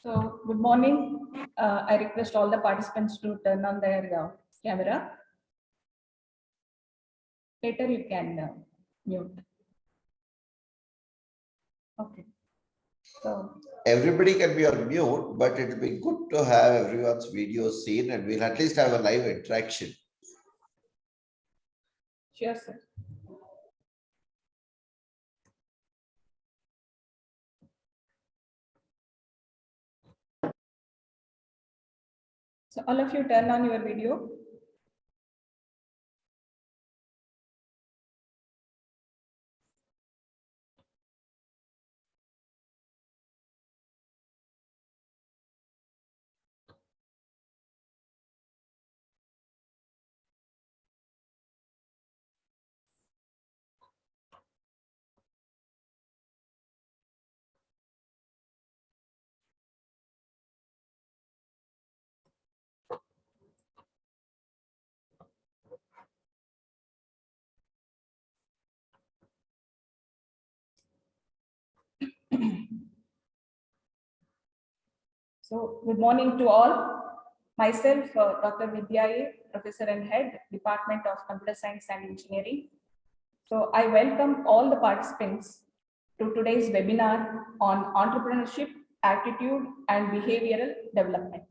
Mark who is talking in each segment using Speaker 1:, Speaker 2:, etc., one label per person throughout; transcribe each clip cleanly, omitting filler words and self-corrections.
Speaker 1: So, good morning. I request all the participants to turn on their camera. Later, you can mute. Okay. So,
Speaker 2: Everybody can be on mute, but it will be good to have everyone's video seen and we'll at least have a live interaction.
Speaker 1: sure, sir. So, all of you turn on your video. So, good morning to all. Myself, Dr. Vidya A, Professor and Head, Department of Computer Science and Engineering. So, I welcome all the participants to today's webinar on entrepreneurship, attitude, and behavioral development.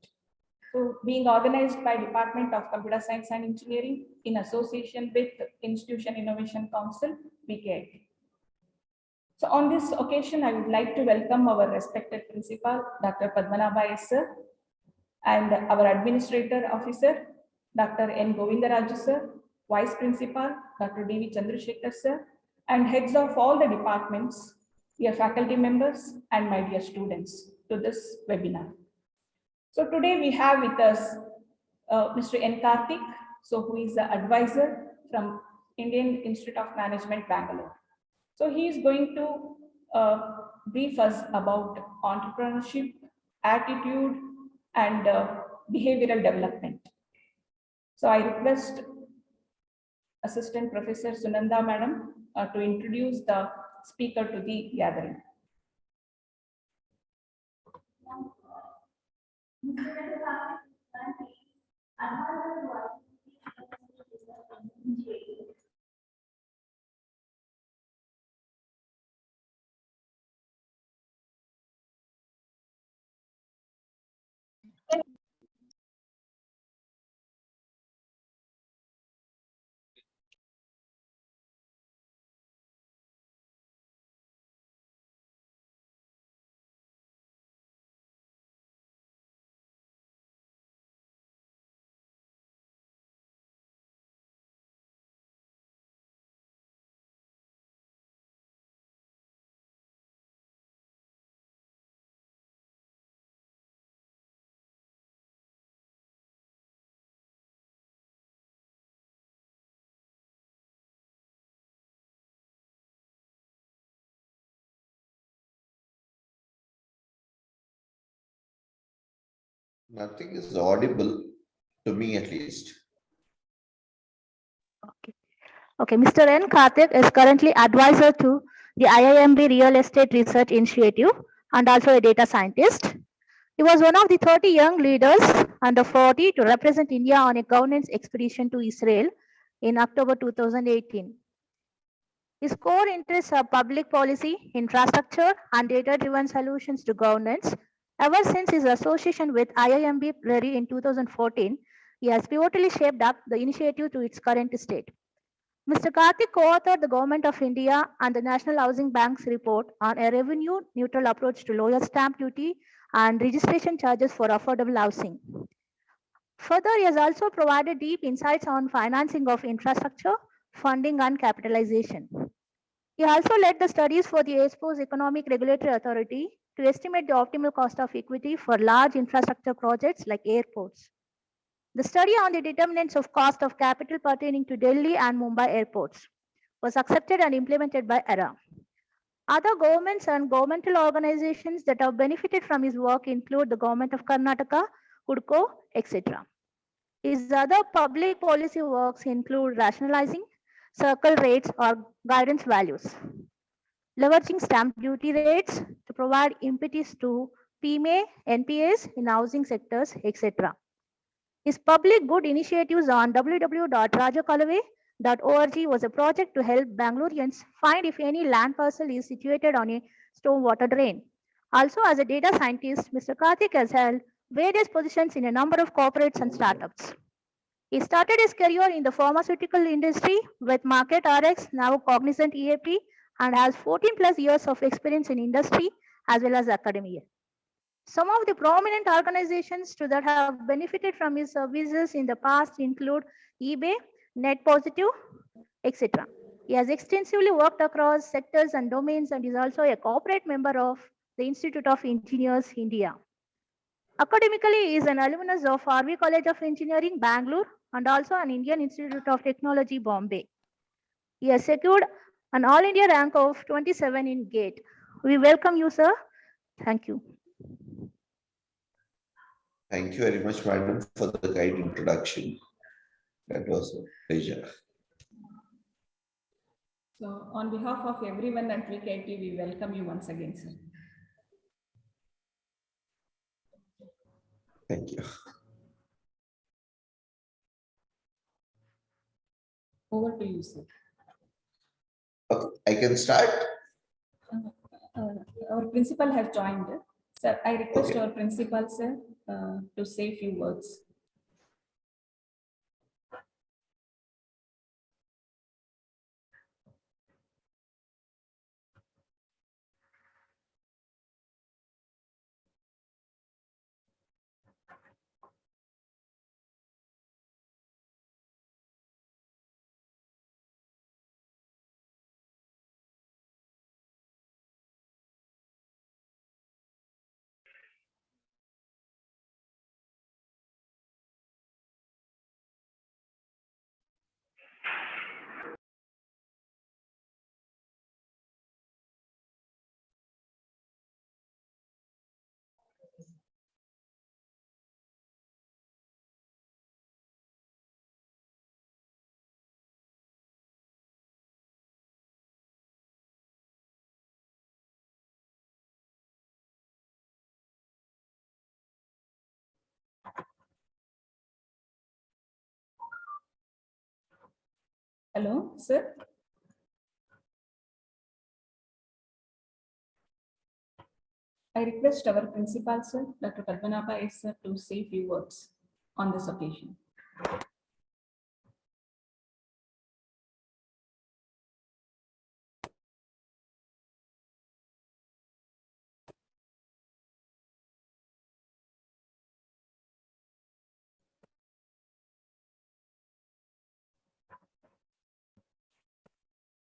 Speaker 1: So, being organized by Department of Computer Science and Engineering in association with Institution Innovation Council, BKIT. So on this occasion, I would like to welcome our respected principal, Dr. Padmanabha S. sir, and our administrator officer, Dr. N. Govindaraju sir, vice principal, Dr. D.V. Chandrasekhar sir, and heads of all the departments, dear faculty members, and my dear students to this webinar. So today we have with us Mr. N. Karthik, so who is the advisor from Indian Institute of Management, Bangalore. So he is going to brief us about entrepreneurship, attitude, and behavioral development. So I request Assistant Professor Sunanda Madam to introduce the speaker to the gathering.
Speaker 2: Nothing is audible to me at least.
Speaker 3: Okay, Mr. N. Karthik is currently advisor to the IIMB Real Estate Research Initiative and also a data scientist. He was one of the 30 young leaders under 40 to represent India on a governance expedition to Israel in October 2018. His core interests are public policy, infrastructure, and data-driven solutions to governance. Ever since his association with IIMB Delhi in 2014, he has pivotally shaped up the initiative to its current state. Mr. Karthik co-authored the Government of India and the National Housing Bank's report on a revenue-neutral approach to lower stamp duty and registration charges for affordable housing. Further, he has also provided deep insights on financing of infrastructure, funding, and capitalization. He also led the studies for the ASPO's Economic Regulatory Authority to estimate the optimal cost of equity for large infrastructure projects like airports. The study on the determinants of cost of capital pertaining to Delhi and Mumbai airports was accepted and implemented by ERA. Other governments and governmental organizations that have benefited from his work include the Government of Karnataka, HUDCO, etc. His other public policy works include rationalizing circle rates or guidance values, leveraging stamp duty rates to provide impetus to PMA, NPAs in housing sectors, etc. His public good initiatives on www.rajakalave.org was a project to help Bangaloreans find if any land parcel is situated on a stormwater drain. Also, as a data scientist, Mr. Karthik has held various positions in a number of corporates and startups. He started his career in the pharmaceutical industry with Market RX, now Cognizant EAP, and has 14 plus years of experience in industry as well as academia. Some of the prominent organizations that have benefited from his services in the past include eBay, Net Positive, etc. He has extensively worked across sectors and domains and is also a corporate member of the Institute of Engineers, India. Academically, he is an alumnus of RV College of Engineering, Bangalore, and also an Indian Institute of Technology, Bombay. He has secured an All India rank of 27 in GATE. We welcome you, sir. Thank you.
Speaker 2: Thank you very much, madam, for the kind introduction. That was a pleasure.
Speaker 1: So on behalf of everyone at VKT, we welcome you once again, sir.
Speaker 2: Thank you.
Speaker 1: Over to you, sir.
Speaker 2: Okay, I can start.
Speaker 1: Our principal has joined. Sir, I request
Speaker 2: Okay.
Speaker 1: our principal, sir, to say a few words. Hello, sir. I request our principal, sir, Dr. Padmanabha S, sir, to say a few words on this occasion.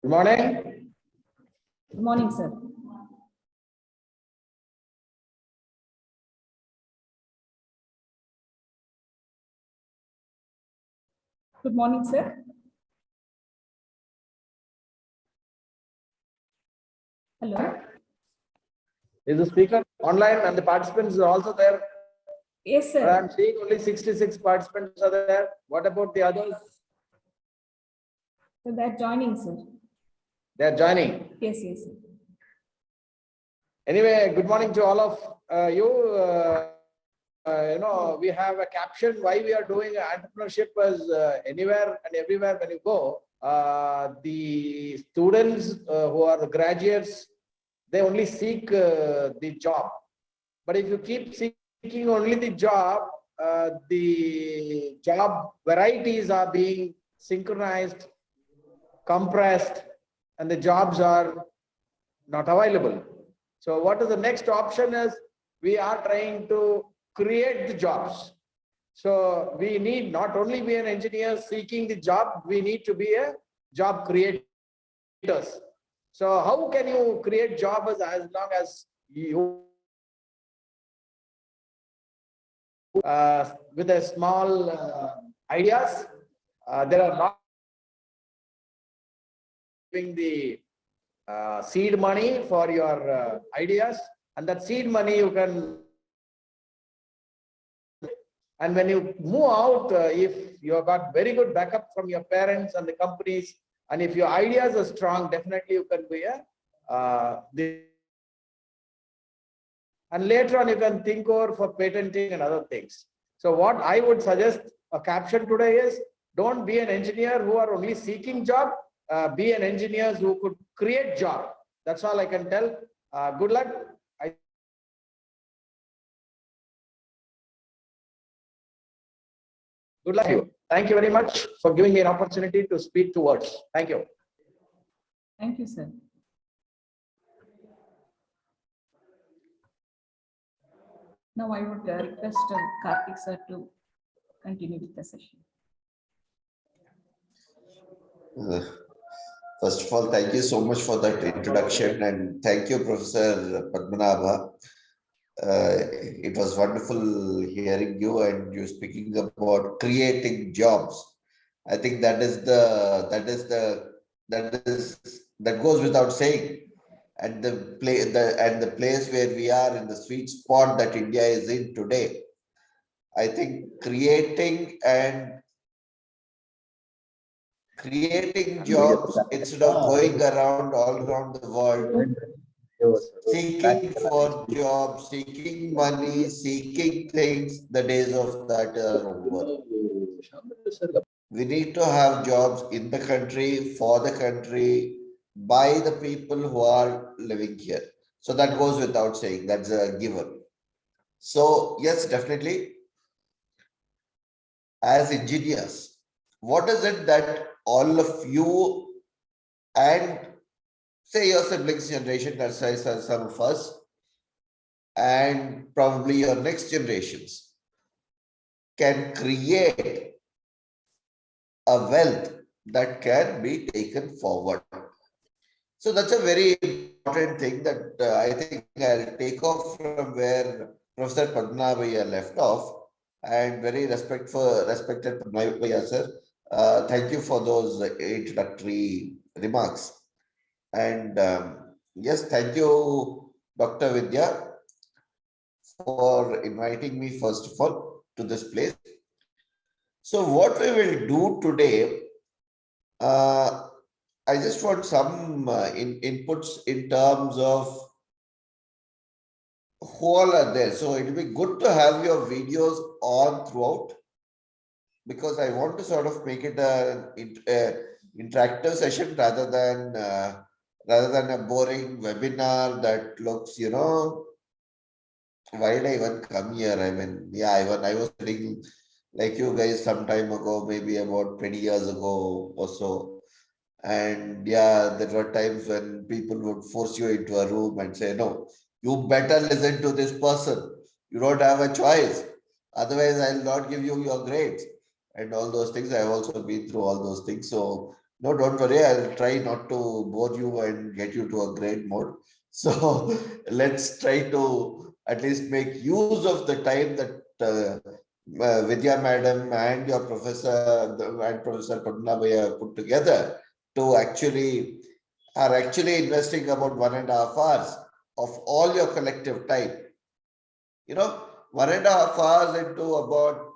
Speaker 4: Good morning.
Speaker 1: Good morning, sir. Good morning, sir. Hello.
Speaker 4: Is the speaker online and the participants are also there?
Speaker 1: Yes,
Speaker 4: But
Speaker 1: sir.
Speaker 4: I'm seeing only 66 participants are there. What about the others?
Speaker 1: So they're joining, sir.
Speaker 4: They're joining.
Speaker 1: Yes, yes, sir.
Speaker 4: Anyway, good morning to all of you. We have a caption why we are doing entrepreneurship as anywhere and everywhere when you go. The students who are the graduates, they only seek the job. But if you keep seeking only the job varieties are being synchronized, compressed, and the jobs are not available. So what is the next option is we are trying to create the jobs. So we need not only be an engineer seeking the job, we need to be a job creators. So how can you create jobs as long as you with a small ideas? There are not giving the seed money for your ideas, and that seed money you can, and when you move out, if you have got very good backup from your parents and the companies, and if your ideas are strong, definitely you can be a and later on you can think over for patenting and other things. So what I would suggest a caption today is, don't be an engineer who are only seeking job, be an engineer who could create job. That's all I can tell. Good luck. Good luck to you. Thank you very much for giving me an opportunity to speak 2 words. Thank you.
Speaker 1: Thank you, sir. Now I would request Karthik sir to continue with the session.
Speaker 2: First of all, thank you so much for that introduction, and thank you, Professor Padmanabha. It was wonderful hearing you and you speaking about creating jobs. I think that goes without saying. And the place where we are in the sweet spot that India is in today, I think creating jobs instead of going around all around the world, seeking for jobs, seeking money, seeking things, the days of that are over. We need to have jobs in the country, for the country, by the people who are living here. So that goes without saying, that's a given. So yes, definitely, as engineers, what is it that all of you and say your siblings generation, that's some of us, and probably your next generations can create a wealth that can be taken forward? So that's a very important thing that I think I'll take off from where Professor Padmanabha left off, and very respected Padmanabha sir. Thank you for those introductory remarks. And yes, thank you, Dr. Vidya, for inviting me first of all to this place. So what we will do today, I just want some inputs in terms of who all are there. So it will be good to have your videos on throughout, because I want to sort of make it an interactive session rather than a boring webinar that looks, why did I even come here? I mean, yeah, I was sitting like you guys some time ago, maybe about 20 years ago or so. And yeah, there were times when people would force you into a room and say, no, you better listen to this person. You don't have a choice. Otherwise, I'll not give you your grades and all those things. I've also been through all those things. So no, don't worry. I'll try not to bore you and get you to a grade mode. So let's try to at least make use of the time that Vidya madam and your professor and Professor Padmanabha put together to actually investing about 1.5 hours of all your collective time. 1.5 hours into about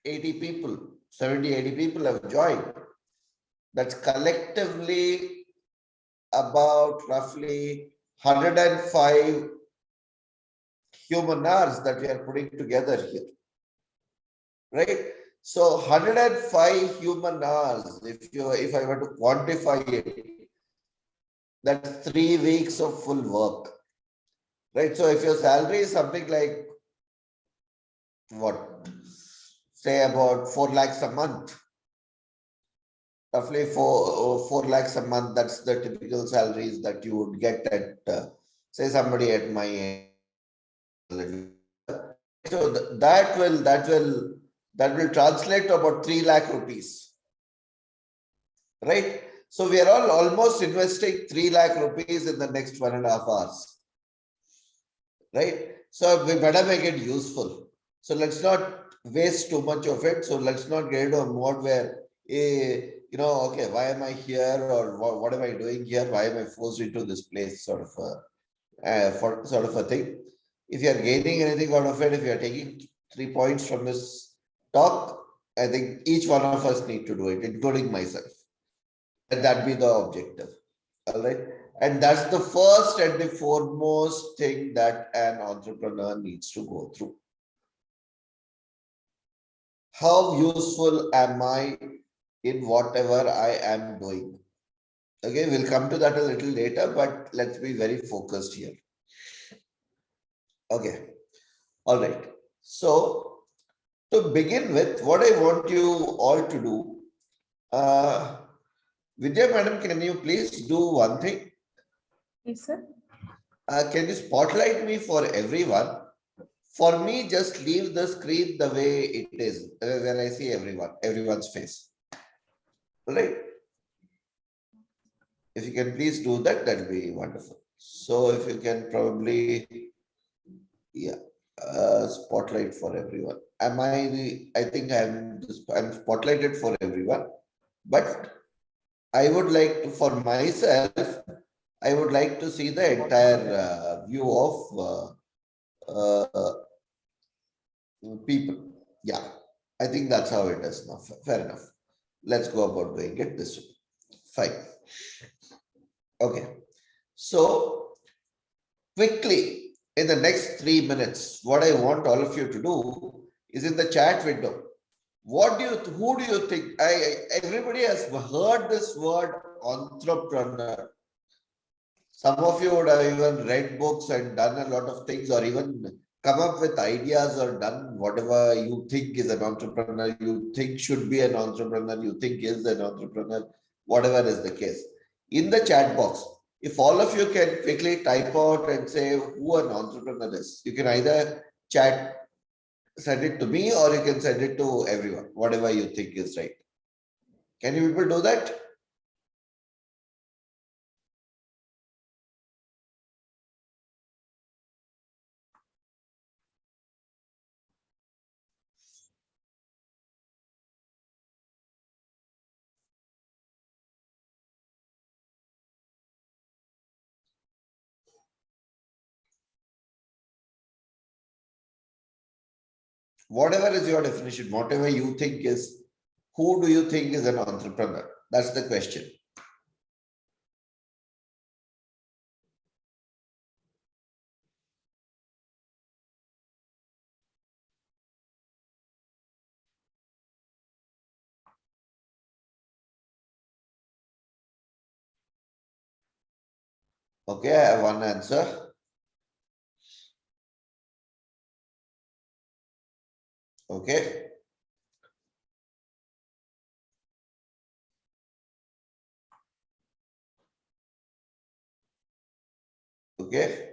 Speaker 2: 80 people, 70, 80 people have joined. That's collectively about roughly 105 human hours that we are putting together here. Right? So 105 human hours, if I were to quantify it, that's 3 weeks of full work. Right? So if your salary is something like what, say about 4 lakhs a month, roughly 4 lakhs a month, that's the typical salaries that you would get at say somebody at my age. So that will translate to about 3 lakh rupees, right? So we are all almost investing 3 lakh rupees in the next 1.5 hours, right? So we better make it useful. So let's not waste too much of it. So let's not get into a mode where, okay, why am I here, or what am I doing here? Why am I forced into this place? Sort of a thing. If you are gaining anything out of it, if you are taking 3 points from this talk, I think each one of us need to do it, including myself. And that be the objective. All right. And that's the first and the foremost thing that an entrepreneur needs to go through. How useful am I in whatever I am doing? Okay, we'll come to that a little later, but let's be very focused here. Okay, all right. So to begin with, what I want you all to do, Vidya madam, can you please do one thing?
Speaker 1: Yes, sir.
Speaker 2: Can you spotlight me for everyone? For me, just leave the screen the way it is when I see everyone's face. All right. If you can please do that, that'll be wonderful. So if you can probably, yeah, spotlight for everyone. I think I'm spotlighted for everyone, but I would like to, for myself, I would like to see the entire view of uh, people. Yeah, I think that's how it is now. Fair enough. Let's go about doing it this way. Fine. Okay. So quickly, in the next 3 minutes, what I want all of you to do is in the chat window. Who do you think? Everybody has heard this word entrepreneur. Some of you would have even read books and done a lot of things, or even come up with ideas or done whatever you think is an entrepreneur, you think should be an entrepreneur, you think is an entrepreneur, whatever is the case. In the chat box, if all of you can quickly type out and say who an entrepreneur is, you can either send it to me, or you can send it to everyone, whatever you think is right. Can you people do that? Whatever is your definition, whatever you think is, who do you think is an entrepreneur? That's the question. Okay, I have one answer. Okay. Okay.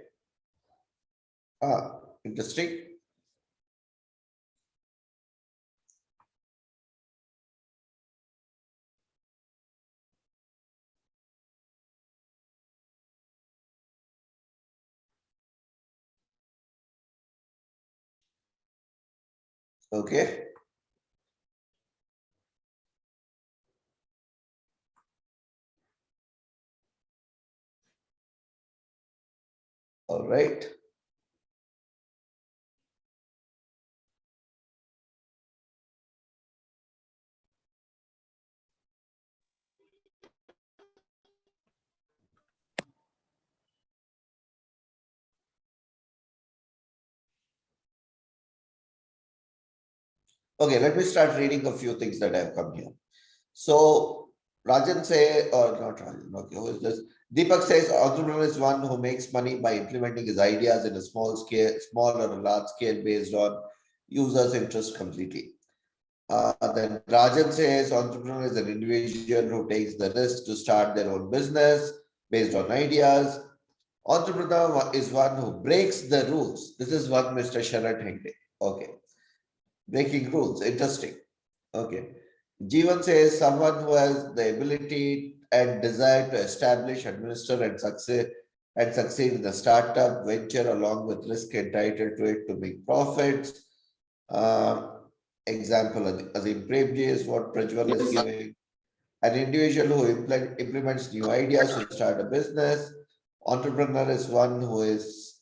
Speaker 2: Interesting. Okay. All right. Okay, let me start reading a few things that have come here. So Rajan say, or not Rajan, okay, who is this? Deepak says entrepreneur is one who makes money by implementing his ideas in a small or a large scale based on users' interest completely. Then Rajan says entrepreneur is an individual who takes the risk to start their own business based on ideas. Entrepreneur is one who breaks the rules. This is what Mr. Sharat Hegde. Okay. Breaking rules. Interesting. Okay. Jeevan says someone who has the ability and desire to establish, administer, and succeed in the startup venture along with risk entitled to it to make profits. Example, Azim Premji is what Prajwal is giving. An individual who implements new ideas to start a business. Entrepreneur is one who has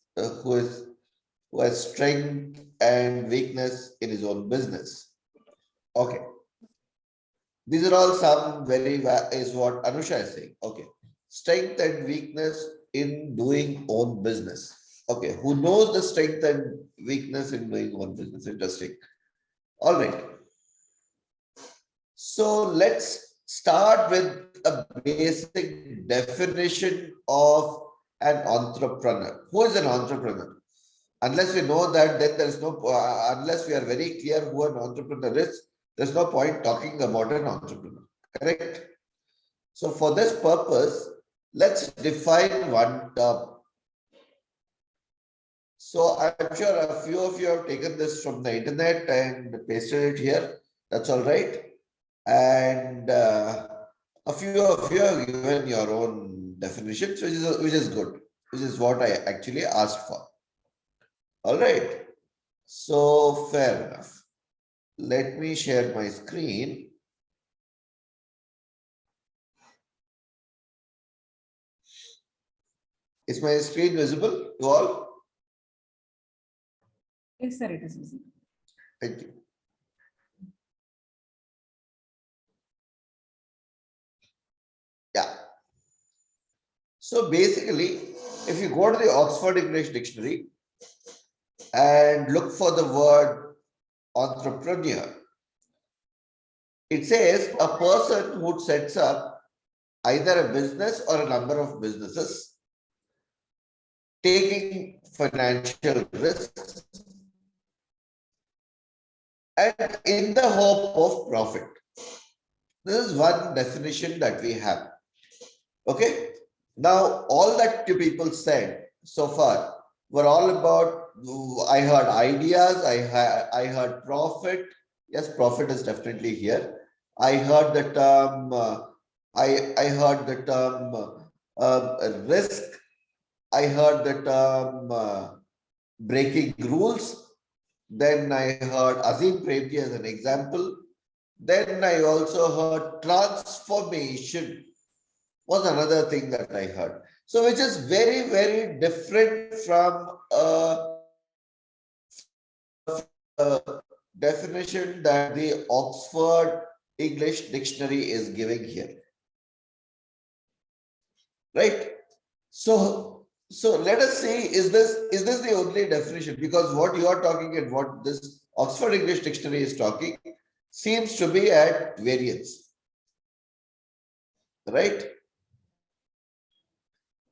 Speaker 2: strength and weakness in his own business. Okay. These are all some is what Anusha is saying. Okay. strength and weakness in doing own business. Okay, who knows the strength and weakness in doing own business? Interesting. All right. So let's start with a basic definition of an entrepreneur. Who is an entrepreneur? Unless we know that, then there is no, unless we are very clear who an entrepreneur is, there's no point talking about an entrepreneur, correct? So for this purpose, let's define one term. So I'm sure a few of you have taken this from the internet and pasted it here. That's all right. And a few of you have given your own definitions, which is good, which is what I actually asked for. All right. So fair enough. Let me share my screen. Is my screen visible to all?
Speaker 1: Yes, sir, it is visible.
Speaker 2: Thank you. Yeah. So basically, if you go to the Oxford English Dictionary and look for the word entrepreneur, it says a person who sets up either a business or a number of businesses, taking financial risks, and in the hope of profit. This is one definition that we have. Okay. Now, all that you people said so far were all about, I heard ideas, I heard profit. Yes, profit is definitely here. I heard the term, I heard the term risk. I heard the term breaking rules. Then I heard Azim Premji as an example. Then I also heard transformation was another thing that I heard. So which is very, very different from a definition that the Oxford English Dictionary is giving here. Right? So let us see, is this the only definition? Because what you are talking and what this Oxford English Dictionary is talking seems to be at variance. Right?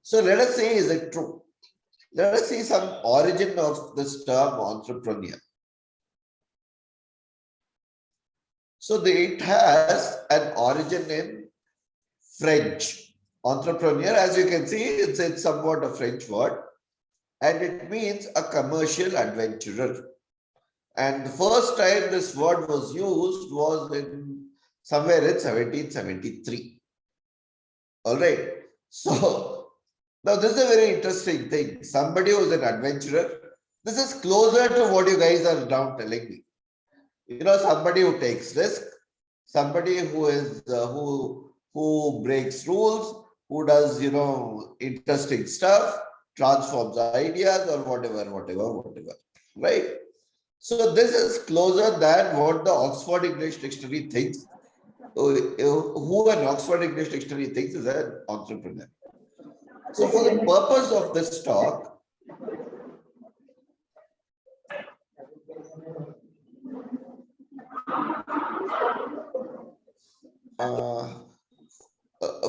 Speaker 2: So let us see, is it true? Let us see some origin of this term entrepreneur. So it has an origin in French. Entrepreneur, as you can see, it's somewhat a French word, and it means a commercial adventurer. And the first time this word was used was in somewhere in 1773. All right. So now this is a very interesting thing. Somebody who is an adventurer. This is closer to what you guys are now telling me. You know, somebody who takes risk, somebody who is who breaks rules, who does, you know, interesting stuff, transforms ideas or whatever, right? So this is closer than what the Oxford English Dictionary thinks. Who an Oxford English Dictionary thinks is an entrepreneur. So for the purpose of this talk,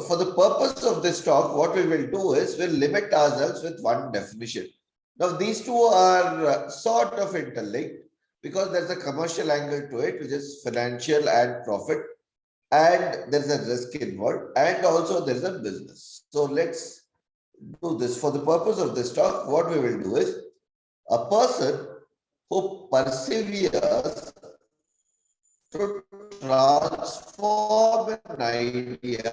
Speaker 2: for the purpose of this talk, what we will do is we'll limit ourselves with one definition. Now, these two are sort of interlinked because there's a commercial angle to it, which is financial and profit, and there's a risk involved, and also there's a business. So let's do this. For the purpose of this talk, what we will do is a person who perseveres to transform an idea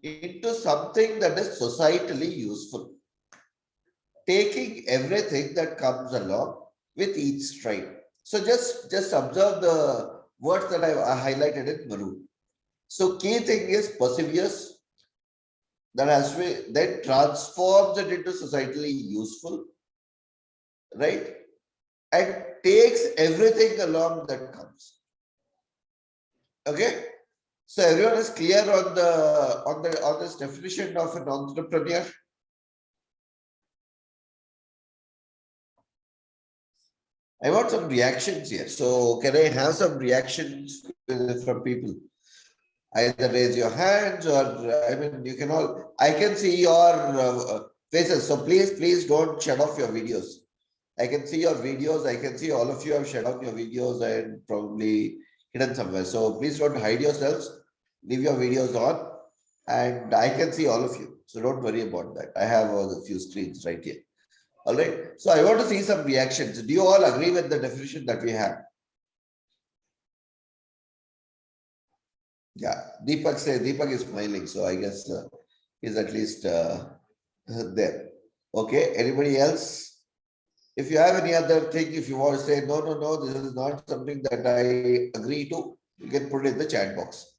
Speaker 2: into something that is societally useful, taking everything that comes along with each stride. So just observe the words that I highlighted in maroon. So key thing is perseveres, that has to be, then transforms it into societally useful, right? And takes everything along that comes. Okay. So everyone is clear on this definition of an entrepreneur? I want some reactions here. So can I have some reactions from people? Either raise your hands or I mean, you can all. I can see your faces. So please don't shut off your videos. I can see your videos. I can see all of you have shut off your videos and probably hidden somewhere. So please don't hide yourselves. Leave your videos on, and I can see all of you. So don't worry about that. I have a few screens right here. All right. So I want to see some reactions. Do you all agree with the definition that we have? Yeah. Deepak is smiling. So I guess he's at least there. Okay. Anybody else? If you have any other thing, if you want to say, no, this is not something that I agree to, you can put it in the chat box.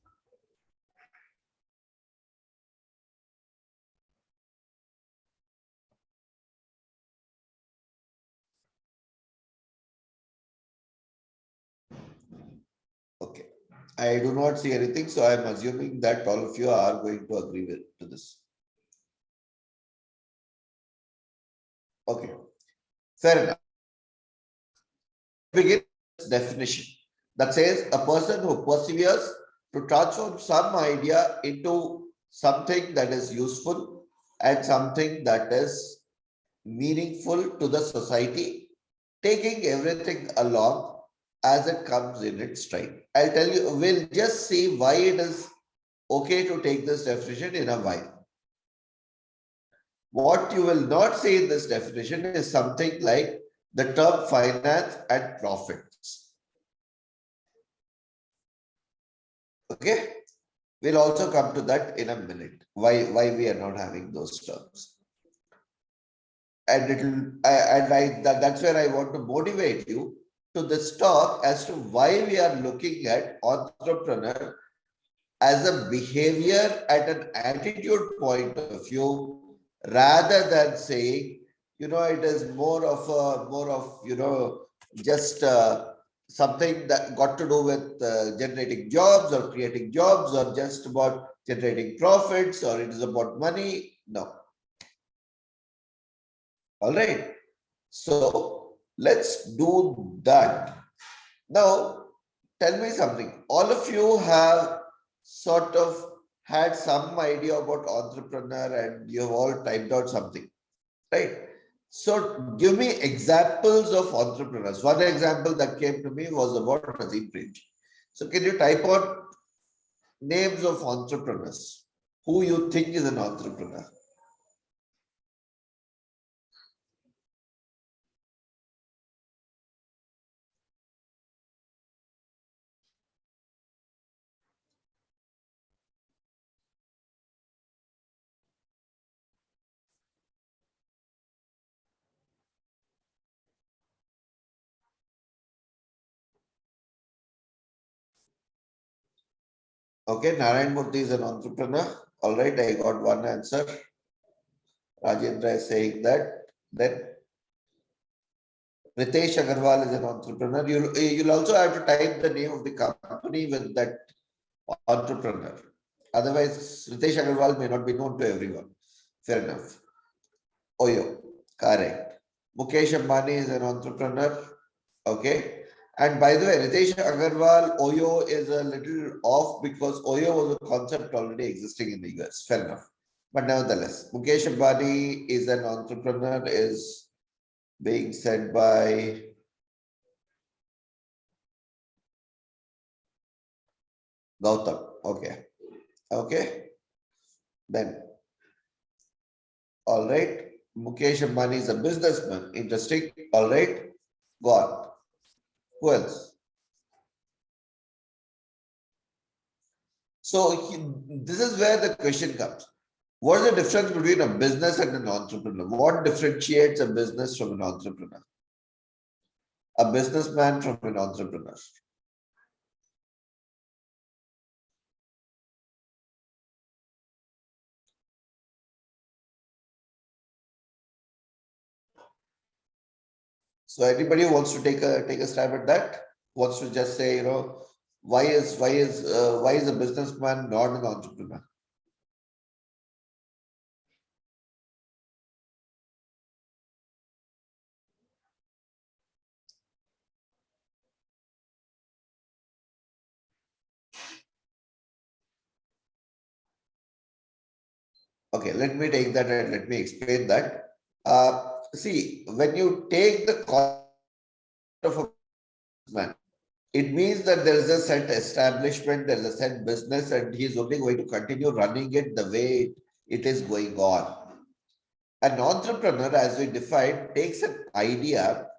Speaker 2: Okay. I do not see anything, so I'm assuming that all of you are going to agree to this. Okay. Fair enough. Begin this definition that says a person who perseveres to transform some idea into something that is useful and something that is meaningful to the society, taking everything along as it comes in its stride. I'll tell you, we'll just see why it is okay to take this definition in a while. What you will not see in this definition is something like the term finance and profits. Okay, we'll also come to that in a minute. Why we are not having those terms, and that's where I want to motivate you to this talk as to why we are looking at entrepreneur as a behavior at an attitude point of view, rather than saying, it is more of just something that got to do with generating jobs or creating jobs or just about generating profits or it is about money. No. All right. So let's do that. Now, tell me something. All of you have sort of had some idea about entrepreneur and you have all typed out something, right? So give me examples of entrepreneurs. One example that came to me was about Azim Premji. So can you type out names of entrepreneurs who you think is an entrepreneur? Okay, Narayan Murthy is an entrepreneur. All right, I got one answer. Rajendra is saying that. Then Ritesh Agarwal is an entrepreneur. You'll also have to type the name of the company with that entrepreneur. Otherwise, Ritesh Agarwal may not be known to everyone. Fair enough. Oyo, correct. Mukesh Ambani is an entrepreneur. Okay. And by the way, Ritesh Agarwal, Oyo is a little off because Oyo was a concept already existing in the US. Fair enough. But nevertheless, Mukesh Ambani is an entrepreneur, is being said by Gautam. Okay. Okay. Then, all right. Mukesh Ambani is a businessman. Interesting. All right. Go on. Who else? So this is where the question comes. What is the difference between a business and an entrepreneur? What differentiates a business from an entrepreneur? A businessman from an entrepreneur? So anybody who wants to take a stab at that? Wants to just say, Why is a businessman not an entrepreneur? Okay, let me take that and let me explain that. See, when you take the concept of a businessman, it means that there is a set establishment, there is a set business, and he is only going to continue running it the way it is going on. An entrepreneur, as we defined, takes an idea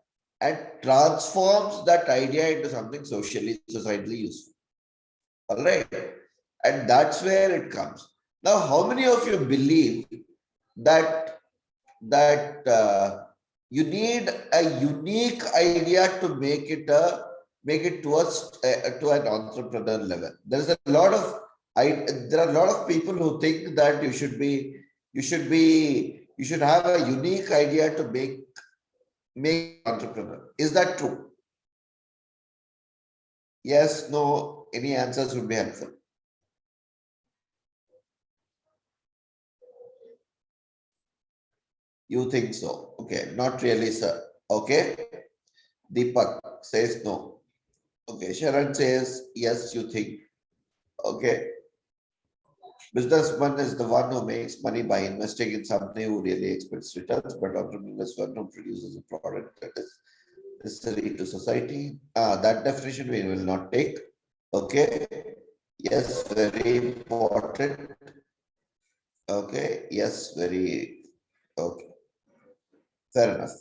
Speaker 2: and transforms that idea into something societally useful. All right. And that's where it comes. Now, how many of you believe that you need a unique idea to make it towards to an entrepreneur level? There are a lot of people who think that you should have a unique idea to make entrepreneur. Is that true? Yes, no, any answers would be helpful. You think so? Okay, not really, sir. Okay. Deepak says no. Okay, Sharon says yes, you think. Okay. Businessman is the one who makes money by investing in something who really expects returns, but entrepreneur is one who produces a product that is necessary to society. That definition we will not take. Okay. Yes, very important. Okay. Yes, very okay. Fair enough.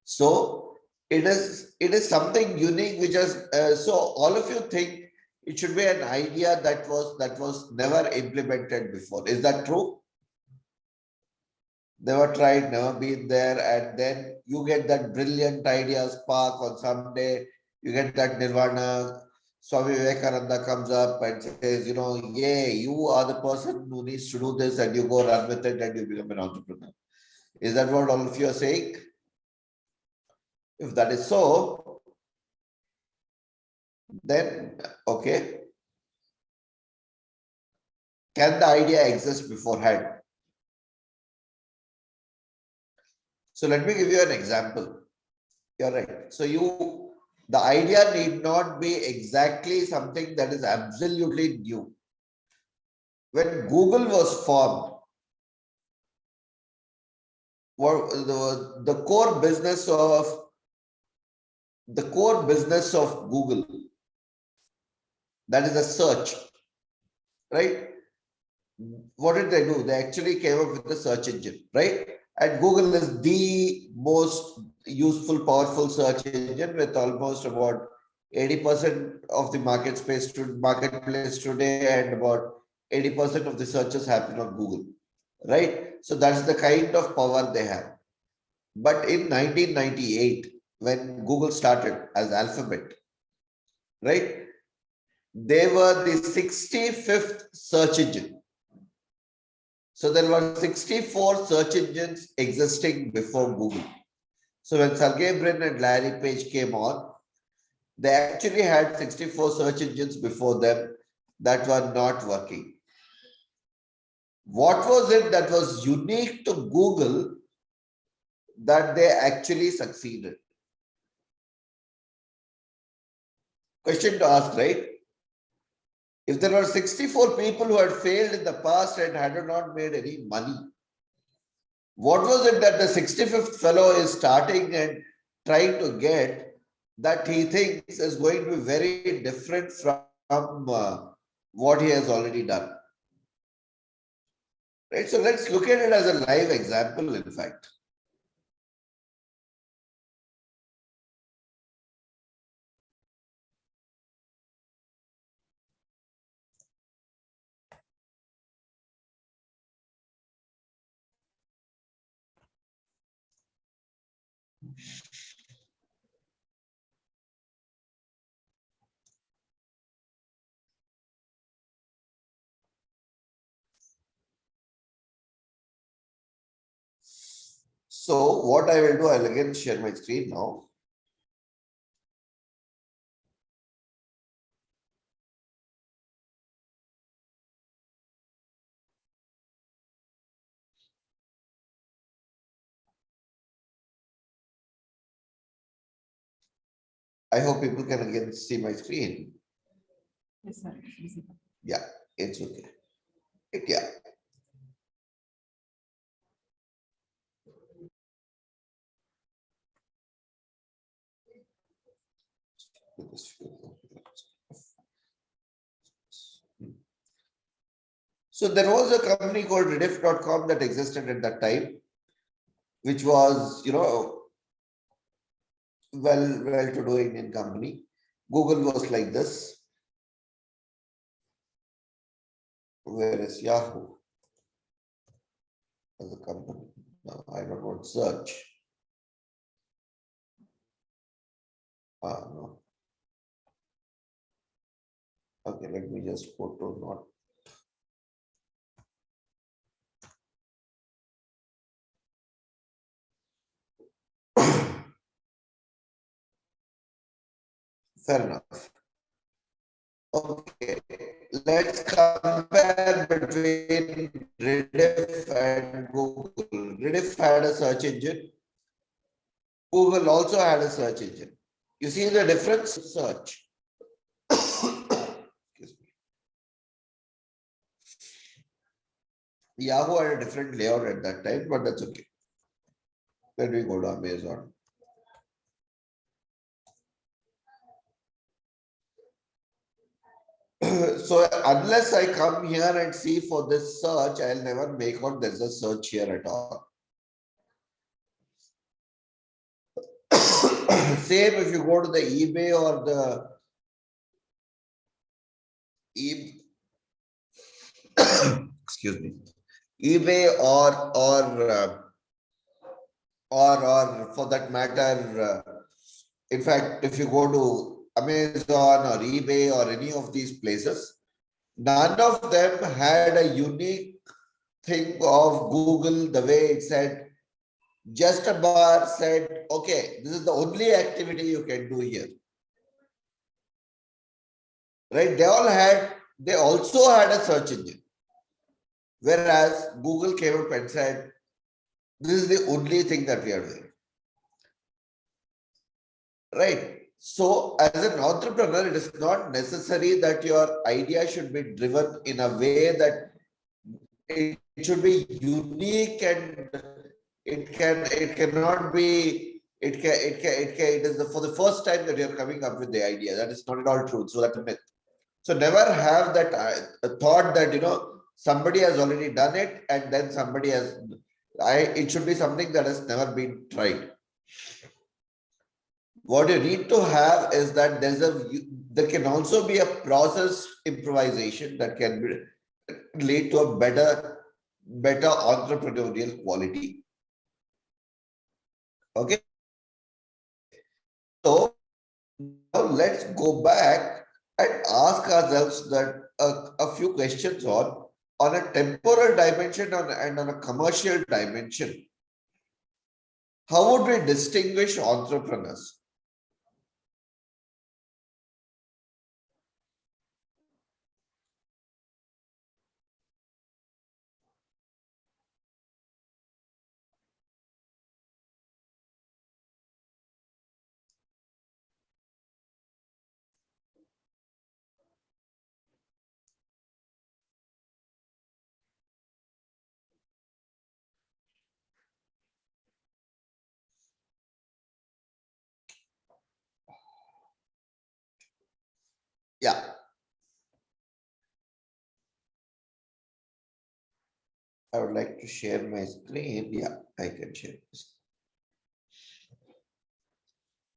Speaker 2: So it is something unique which is so all of you think it should be an idea that was never implemented before. Is that true? Never tried, never been there, and then you get that brilliant idea spark on some day, you get that nirvana. Swami Vivekananda comes up and says, yeah, you are the person who needs to do this, and you go run with it and you become an entrepreneur. Is that what all of you are saying? If that is so, then okay. Can the idea exist beforehand? So let me give you an example. You're right. So the idea need not be exactly something that is absolutely new. When Google was formed, the core business of Google, that is a search, right? What did they do? They actually came up with the search engine, right? And Google is the most useful, powerful search engine with almost about 80% of the marketplace today, and about 80% of the searches happen on Google, right? So that's the kind of power they have. But in 1998, when Google started as Alphabet, right? They were the 65th search engine. So there were 64 search engines existing before Google. So when Sergey Brin and Larry Page came on, they actually had 64 search engines before them that were not working. What was it that was unique to Google that they actually succeeded? Question to ask, right? If there were 64 people who had failed in the past and had not made any money, what was it that the 65th fellow is starting and trying to get that he thinks is going to be very different from what he has already done? Right? So let's look at it as a live example, in fact. So what I will do, I'll again share my screen now. I hope people can again see my screen.
Speaker 1: Yes, sir. It's visible.
Speaker 2: Yeah, it's okay. Yeah. So there was a company called Rediff.com that existed at that time, which was, well to do Indian company. Google was like this. Where is Yahoo as a company? No, I don't want search. No. Okay, let me just go to not. Fair enough. Okay, let's compare between Rediff and Google. Rediff had a search engine. Google also had a search engine. You see the difference? Search. Excuse me. Yahoo had a different layout at that time, but that's okay. Then we go to Amazon. So unless I come here and see for this search, I'll never make out there's a search here at all. Same if you go to the eBay or the excuse me, eBay or for that matter, in fact, if you go to Amazon or eBay or any of these places, none of them had a unique thing of Google the way it said, just a bar said, okay, this is the only activity you can do here. Right? They also had a search engine. Whereas Google came up and said, this is the only thing that we are doing. Right? So as an entrepreneur, it is not necessary that your idea should be driven in a way that it should be unique and it cannot be, it is for the first time that you're coming up with the idea. That is not at all true. So that's a myth. So never have that thought that, somebody has already done it and then somebody has, it should be something that has never been tried. What you need to have is that there can also be a process improvisation that can lead to a better entrepreneurial quality. Okay. So now let's go back and ask ourselves that a few questions on a temporal dimension and on a commercial dimension. How would we distinguish entrepreneurs? Yeah. I would like to share my screen. Yeah, I can share this.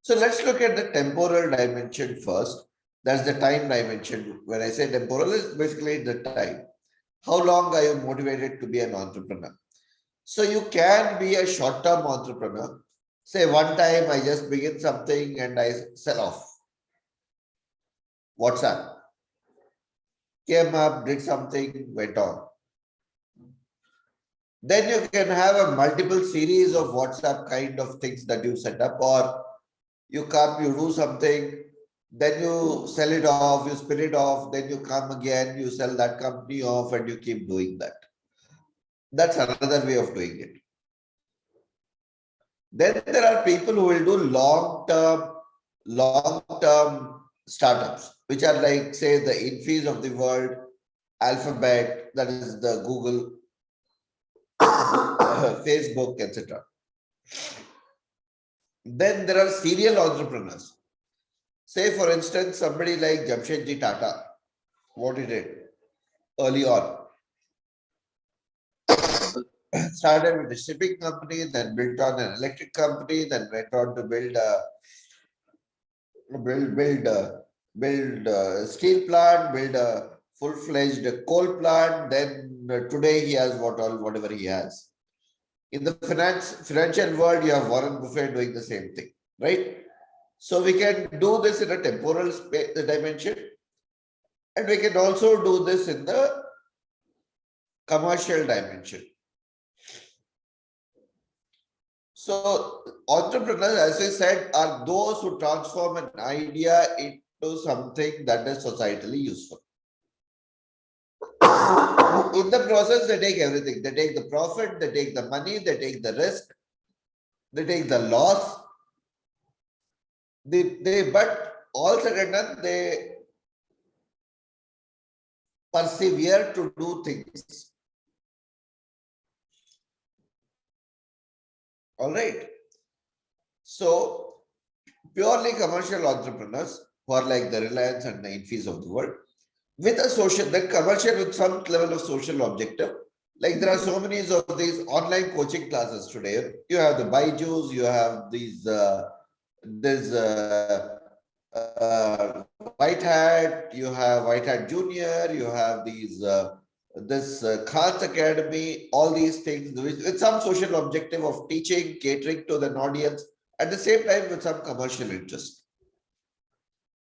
Speaker 2: So let's look at the temporal dimension first. That's the time dimension. When I say temporal, is basically the time. How long are you motivated to be an entrepreneur? So you can be a short-term entrepreneur. Say one time I just begin something and I sell off. WhatsApp. Came up, did something, went on. Then you can have a multiple series of WhatsApp kind of things that you set up, or you come, you do something, then you sell it off, you spin it off, then you come again, you sell that company off and you keep doing that. That's another way of doing it. Then there are people who will do long-term long-term startups, which are like, say, the Infys of the world, Alphabet, that is the Google, Facebook, etc. Then there are serial entrepreneurs. Say, for instance, somebody like Jamshedji Tata, what he did early on. Started with a shipping company, then built on an electric company, then went on to build a steel plant, build a full-fledged coal plant. Then today he has whatever he has. In the financial world, you have Warren Buffett doing the same thing, right? So we can do this in a temporal dimension, and we can also do this in the commercial dimension. So entrepreneurs, as I said, are those who transform an idea into something that is societally useful. In the process, they take everything. They take the profit, they take the money, they take the risk, they take the loss. But all said and done, they persevere to do things. All right. So purely commercial entrepreneurs who are like the Reliance and the Infys of the world, with a social, then commercial with some level of social objective. Like there are so many of these online coaching classes today. You have the Byju's, you have these White Hat, you have White Hat Junior, you have these this Khan's Academy, all these things with some social objective of teaching, catering to an audience, at the same time with some commercial interest.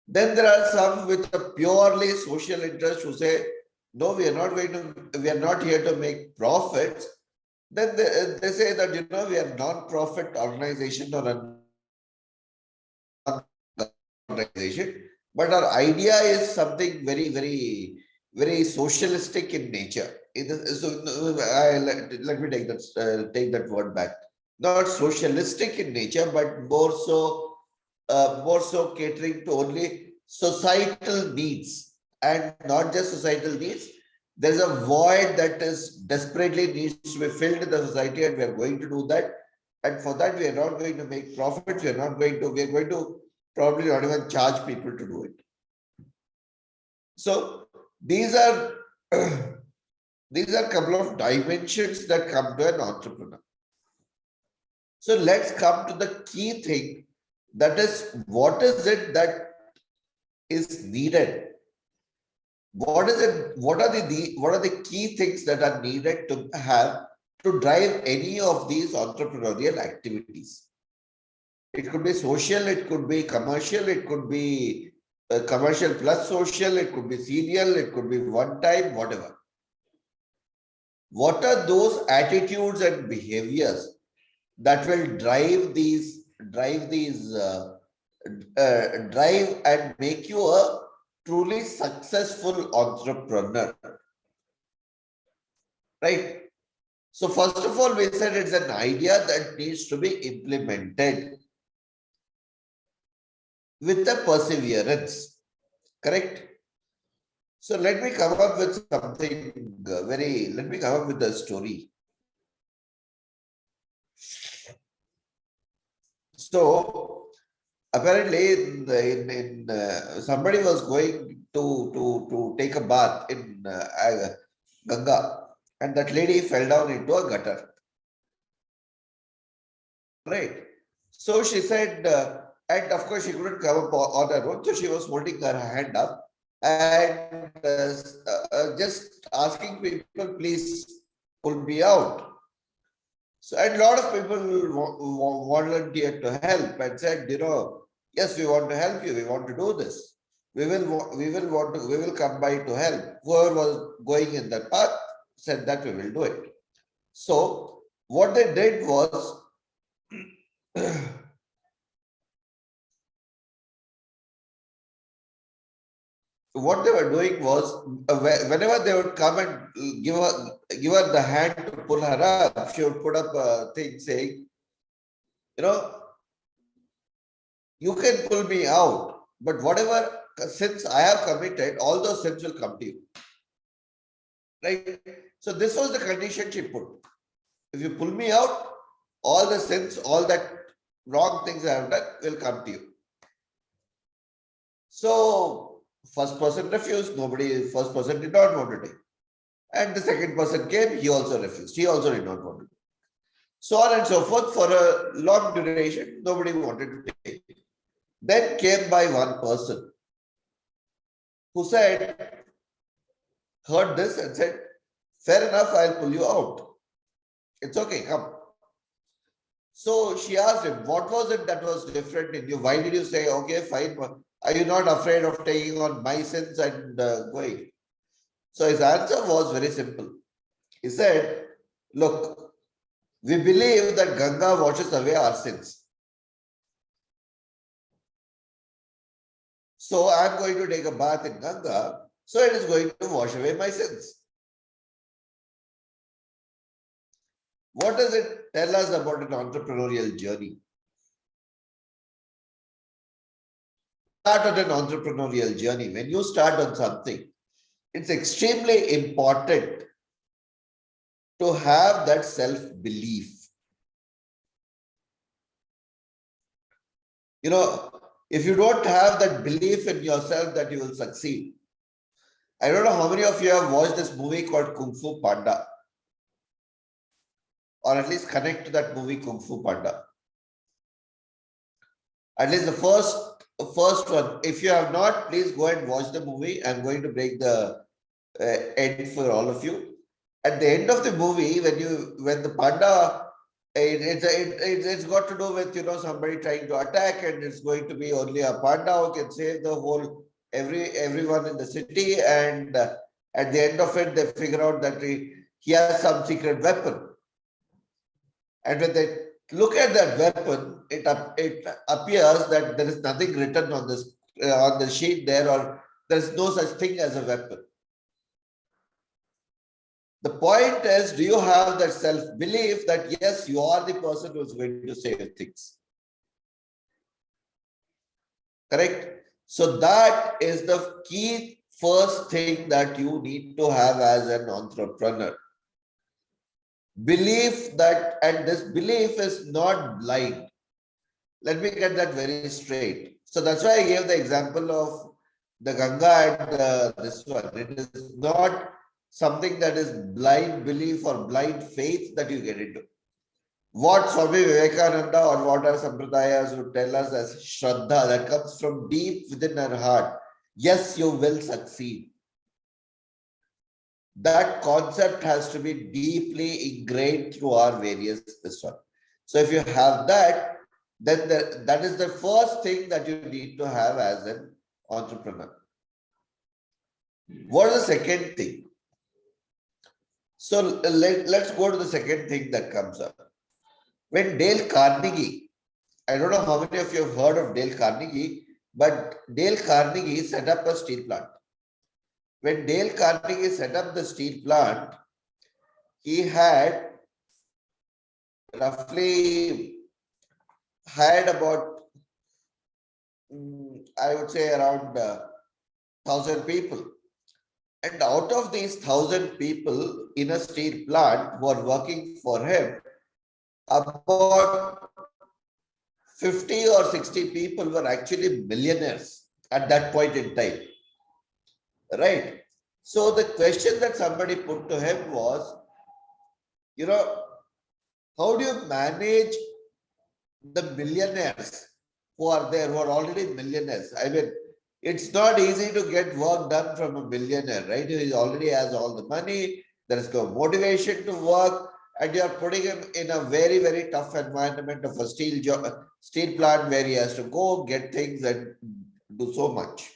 Speaker 2: Then there are some with a purely social interest who say, no, we are not here to make profits. Then they say that, we are non-profit organization or a organization, but our idea is something very, very, very socialistic in nature. Let me take that word back. Not socialistic in nature, but more so catering to only societal needs, and not just societal needs. There's a void that is desperately needs to be filled in the society, and we are going to do that. And for that, we are not going to make profits. We are going to probably not even charge people to do it. So these are a couple of dimensions that come to an entrepreneur. So let's come to the key thing, that is, what is it that is needed? What is it? What are the key things that are needed to have to drive any of these entrepreneurial activities? It could be social, it could be commercial, it could be commercial plus social, it could be serial, it could be one time, whatever. What are those attitudes and behaviors that will drive and make you a truly successful entrepreneur? Right? So first of all, we said it's an idea that needs to be implemented with the perseverance, correct? So let me come up with something let me come up with a story. So apparently somebody was going to take a bath in Ganga, and that lady fell down into a gutter. Right. So she said, and of course she couldn't come up on her own, so she was holding her hand up and just asking people, please pull me out. So, and a lot of people volunteered to help and said, yes, we want to help you. We want to do this. We will come by to help. Whoever was going in that path said that we will do it. So what they did was, what they were doing was, whenever they would come and give her the hand to pull her up, she would put up a thing saying, you can pull me out, but whatever sins I have committed, all those sins will come to you. Right? So this was the condition she put. If you pull me out, all the sins, all that wrong things I have done will come to you. So first person refused, first person did not want to take. And the second person came, he also refused. He also did not want to take. So on and so forth for a long duration, nobody wanted to take. Then came by one person who said, heard this and said, fair enough, I'll pull you out. It's okay, come. So she asked him, what was it that was different in you? Why did you say, okay, fine. Are you not afraid of taking on my sins and going? So his answer was very simple. He said, look, we believe that Ganga washes away our sins. So I'm going to take a bath in Ganga, so it is going to wash away my sins. What does it tell us about an entrepreneurial journey? Start on an entrepreneurial journey. When you start on something, it's extremely important to have that self-belief. You know, if you don't have that belief in yourself that you will succeed. I don't know how many of you have watched this movie called Kung Fu Panda, or at least connect to that movie Kung Fu Panda. At least the first one. If you have not, please go and watch the movie. I'm going to break the end for all of you. At the end of the movie, when the panda, it's got to do with, you know, somebody trying to attack, and it's going to be only a panda who can save the whole everyone in the city. And at the end of it, they figure out that he has some secret weapon. And when they look at that weapon, it appears that there is nothing written on this on the sheet there, or there is no such thing as a weapon. The point is, do you have that self-belief that yes, you are the person who is going to save things? Correct? So that is the key first thing that you need to have as an entrepreneur. Belief that, and this belief is not blind. Let me get that very straight. So that's why I gave the example of the Ganga and this one. It is not something that is blind belief or blind faith that you get into. What Swami Vivekananda or what our Sampradayas would tell us as Shraddha, that comes from deep within our heart. Yes, you will succeed. That concept has to be deeply ingrained through our various this one. So if you have that, then that is the first thing that you need to have as an entrepreneur. What is the second thing? So let's go to the second thing that comes up. When Dale Carnegie, I don't know how many of you have heard of Dale Carnegie, but Dale Carnegie set up a steel plant. When Dale Carnegie set up the steel plant, he had roughly about, I would say around 1,000 people. And out of these 1,000 people in a steel plant who are working for him, about 50 or 60 people were actually millionaires at that point in time. Right? So the question that somebody put to him was, you know, how do you manage the millionaires who are there, who are already millionaires? I mean, it's not easy to get work done from a millionaire, right? He already has all the money. There is no motivation to work, and you are putting him in a very, very tough environment of a steel plant where he has to go get things and do so much.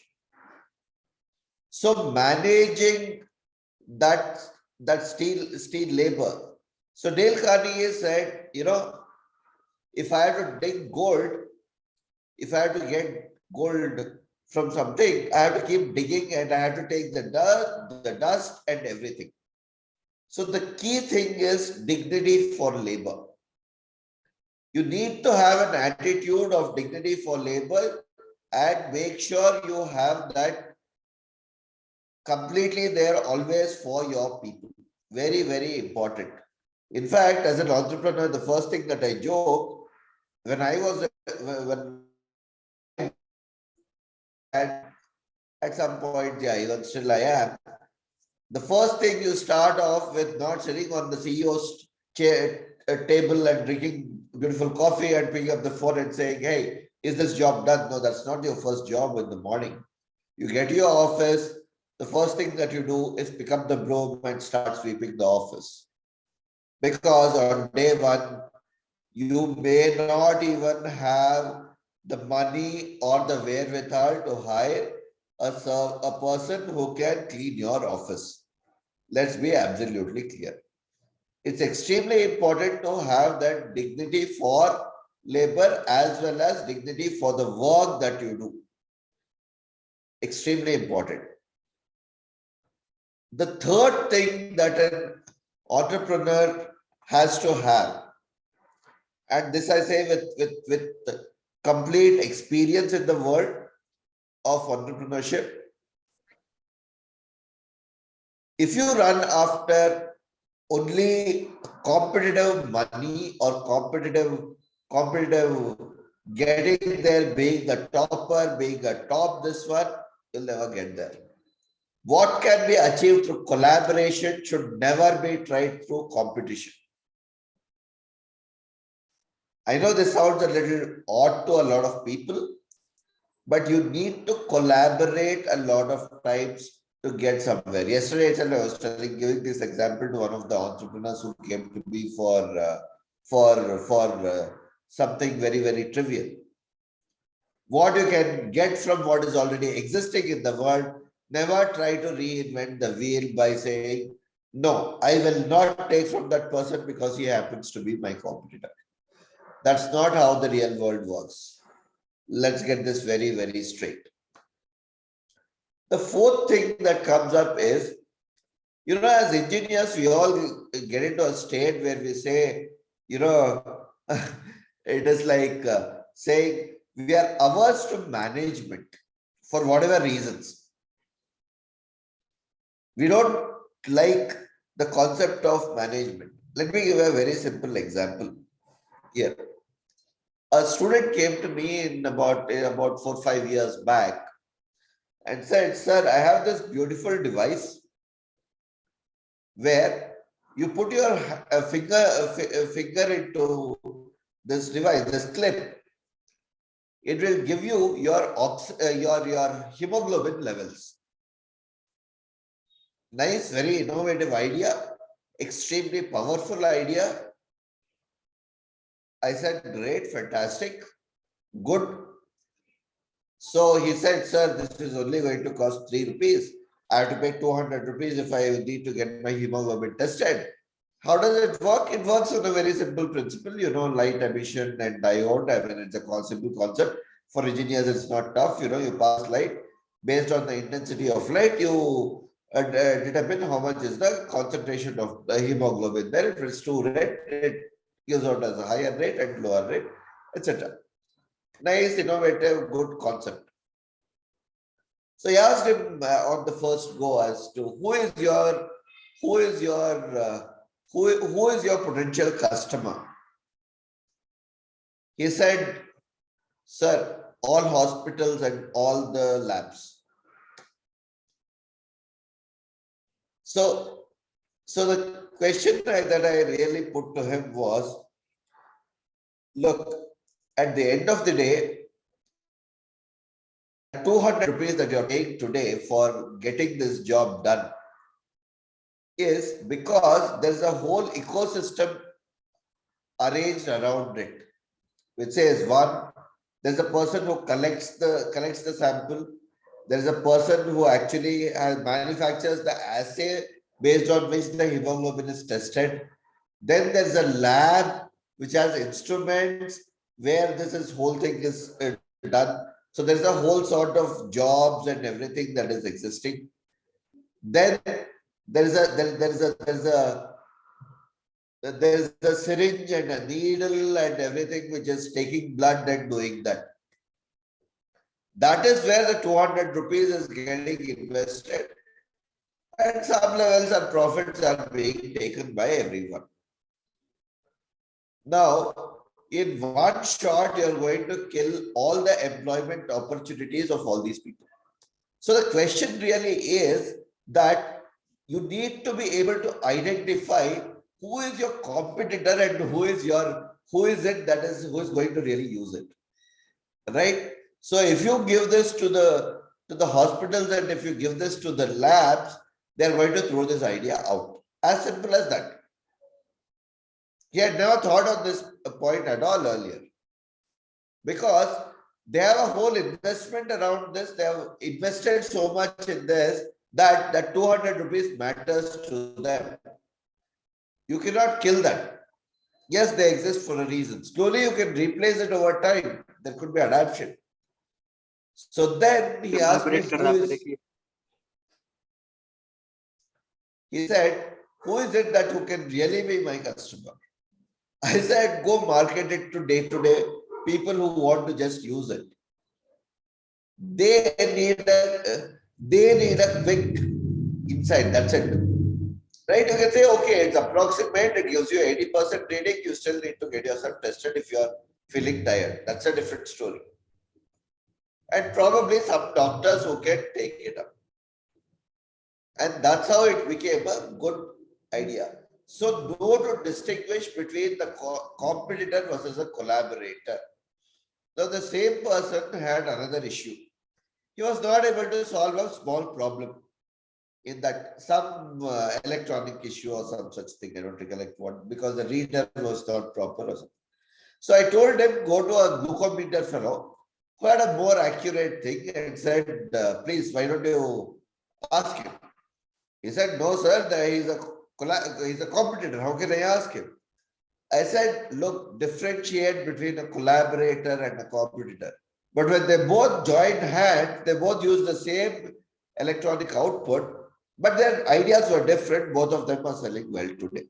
Speaker 2: So managing that steel labor. So Dale Carnegie said, you know, if I had to dig gold, if I had to get gold from something, I have to keep digging, and I have to take the dust and everything. So the key thing is dignity for labor. You need to have an attitude of dignity for labor and make sure you have that completely there always for your people. Very, very important. In fact, as an entrepreneur, the first thing that I joke when I was when at some point, yeah, even still I am. The first thing you start off with not sitting on the CEO's chair, table and drinking beautiful coffee and picking up the phone and saying, hey, is this job done? No, that's not your first job in the morning. You get to your office, the first thing that you do is pick up the broom and start sweeping the office. Because on day one, you may not even have the money or the wherewithal to hire a person who can clean your office. Let's be absolutely clear. It's extremely important to have that dignity for labor as well as dignity for the work that you do. Extremely important. The third thing that an entrepreneur has to have, and this I say with complete experience in the world of entrepreneurship. If you run after only competitive money or competitive getting there, being a topper, being a top this one, you'll never get there. What can be achieved through collaboration should never be tried through competition. I know this sounds a little odd to a lot of people, but you need to collaborate a lot of times to get somewhere. Yesterday, I was giving this example to one of the entrepreneurs who came to me for something very, very trivial. What you can get from what is already existing in the world, never try to reinvent the wheel by saying, no, I will not take from that person because he happens to be my competitor. That's not how the real world works. Let's get this very, very straight. The fourth thing that comes up is, as engineers, we all get into a state where we say, it is like saying we are averse to management for whatever reasons. We don't like the concept of management. Let me give a very simple example here. A student came to me in about 4 or 5 years back and said, sir, I have this beautiful device where you put your finger into this device, this clip. It will give you your hemoglobin levels. Nice, very innovative idea, extremely powerful idea. I said, great, fantastic, good. So he said, sir, this is only going to cost 3 rupees. I have to pay 200 rupees if I need to get my hemoglobin tested. How does it work? It works on a very simple principle, light emission and diode. I mean, it's a simple concept. For engineers, it's not tough. You pass light. Based on the intensity of light, you determine how much is the concentration of the hemoglobin there. If it's too red, it gives out as a higher rate and lower rate, etc. Nice, innovative, good concept. So I asked him on the first go as to who is your potential customer. He said, sir, all hospitals and all the labs. So the question that I really put to him was, look, at the end of the day, 200 rupees that you're paying today for getting this job done is because there's a whole ecosystem arranged around it, which says, one, there's a person who collects the sample. There's a person who actually manufactures the assay based on which the hemoglobin is tested. Then there's a lab which has instruments where this whole thing is done. So there's a whole sort of jobs and everything that is existing. Then there's there's a syringe and a needle and everything which is taking blood and doing that. That is where the 200 rupees is getting invested. At some levels, our profits are being taken by everyone. Now, in one shot, you're going to kill all the employment opportunities of all these people. So the question really is that you need to be able to identify who is your competitor and who is going to really use it, right? So if you give this to the hospitals and if you give this to the labs, they're going to throw this idea out. As simple as that. He had never thought of this point at all earlier, because they have a whole investment around this. They have invested so much in this that 200 rupees matters to them. You cannot kill that. Yes, they exist for a reason. Slowly you can replace it over time. There could be adaptation. So then he asked me, he said, who is it that who can really be my customer? I said, go market it to day people who want to just use it. They need a quick insight. That's it. Right? You can say, okay, it's approximate. It gives you 80% reading. You still need to get yourself tested if you are feeling tired. That's a different story. And probably some doctors who can take it up. And that's how it became a good idea. So know to distinguish between the competitor versus a collaborator. Now the same person had another issue. He was not able to solve a small problem in that some electronic issue or some such thing. I don't recollect what, because the reader was not proper or something. So I told him, go to a glucometer fellow who had a more accurate thing and said, please, why don't you ask him? He said, no, sir, he's a competitor. How can I ask him? I said, look, differentiate between a collaborator and a competitor. But when they both joined hands, they both used the same electronic output, but their ideas were different. Both of them are selling well today.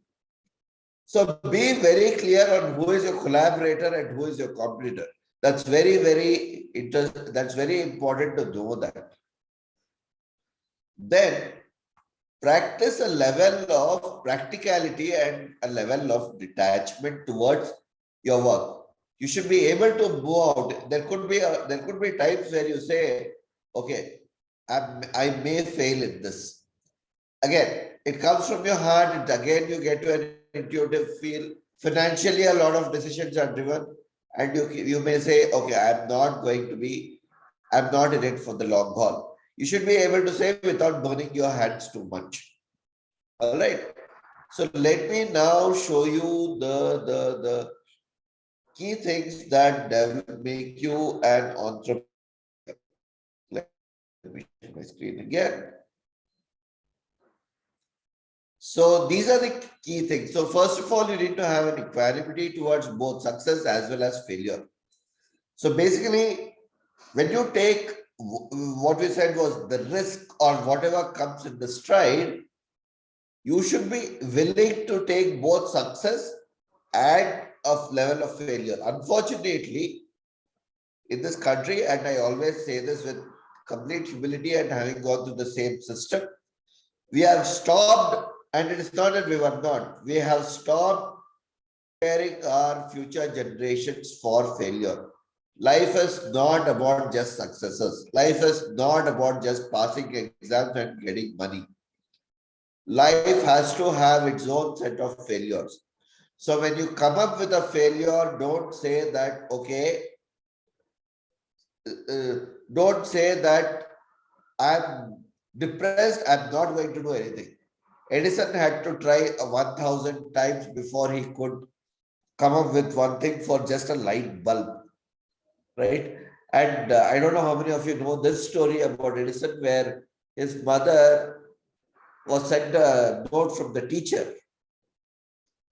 Speaker 2: So be very clear on who is your collaborator and who is your competitor. That's very, very interesting. That's very important to know that. Then practice a level of practicality and a level of detachment towards your work. You should be able to move out. There could be times where you say, okay, I may fail in this. Again, it comes from your heart. Again, you get to an intuitive feel. Financially, a lot of decisions are driven, and you may say, okay, I'm not in it for the long haul. You should be able to say without burning your hands too much. All right. So let me now show you the key things that make you an entrepreneur. Let me share my screen again. So these are the key things. So first of all, you need to have an equanimity towards both success as well as failure. So basically, when you take what we said was the risk or whatever comes in the stride, you should be willing to take both success and a level of failure. Unfortunately, in this country, and I always say this with complete humility and having gone through the same system, we have stopped, and it is not that we were not, we have stopped preparing our future generations for failure. Life is not about just successes. Life is not about just passing exams and getting money. Life has to have its own set of failures. So when you come up with a failure, don't say that, okay, don't say that I'm depressed, I'm not going to do anything. Edison had to try 1,000 times before he could come up with one thing for just a light bulb, right? And I don't know how many of you know this story about Edison, where his mother was sent a note from the teacher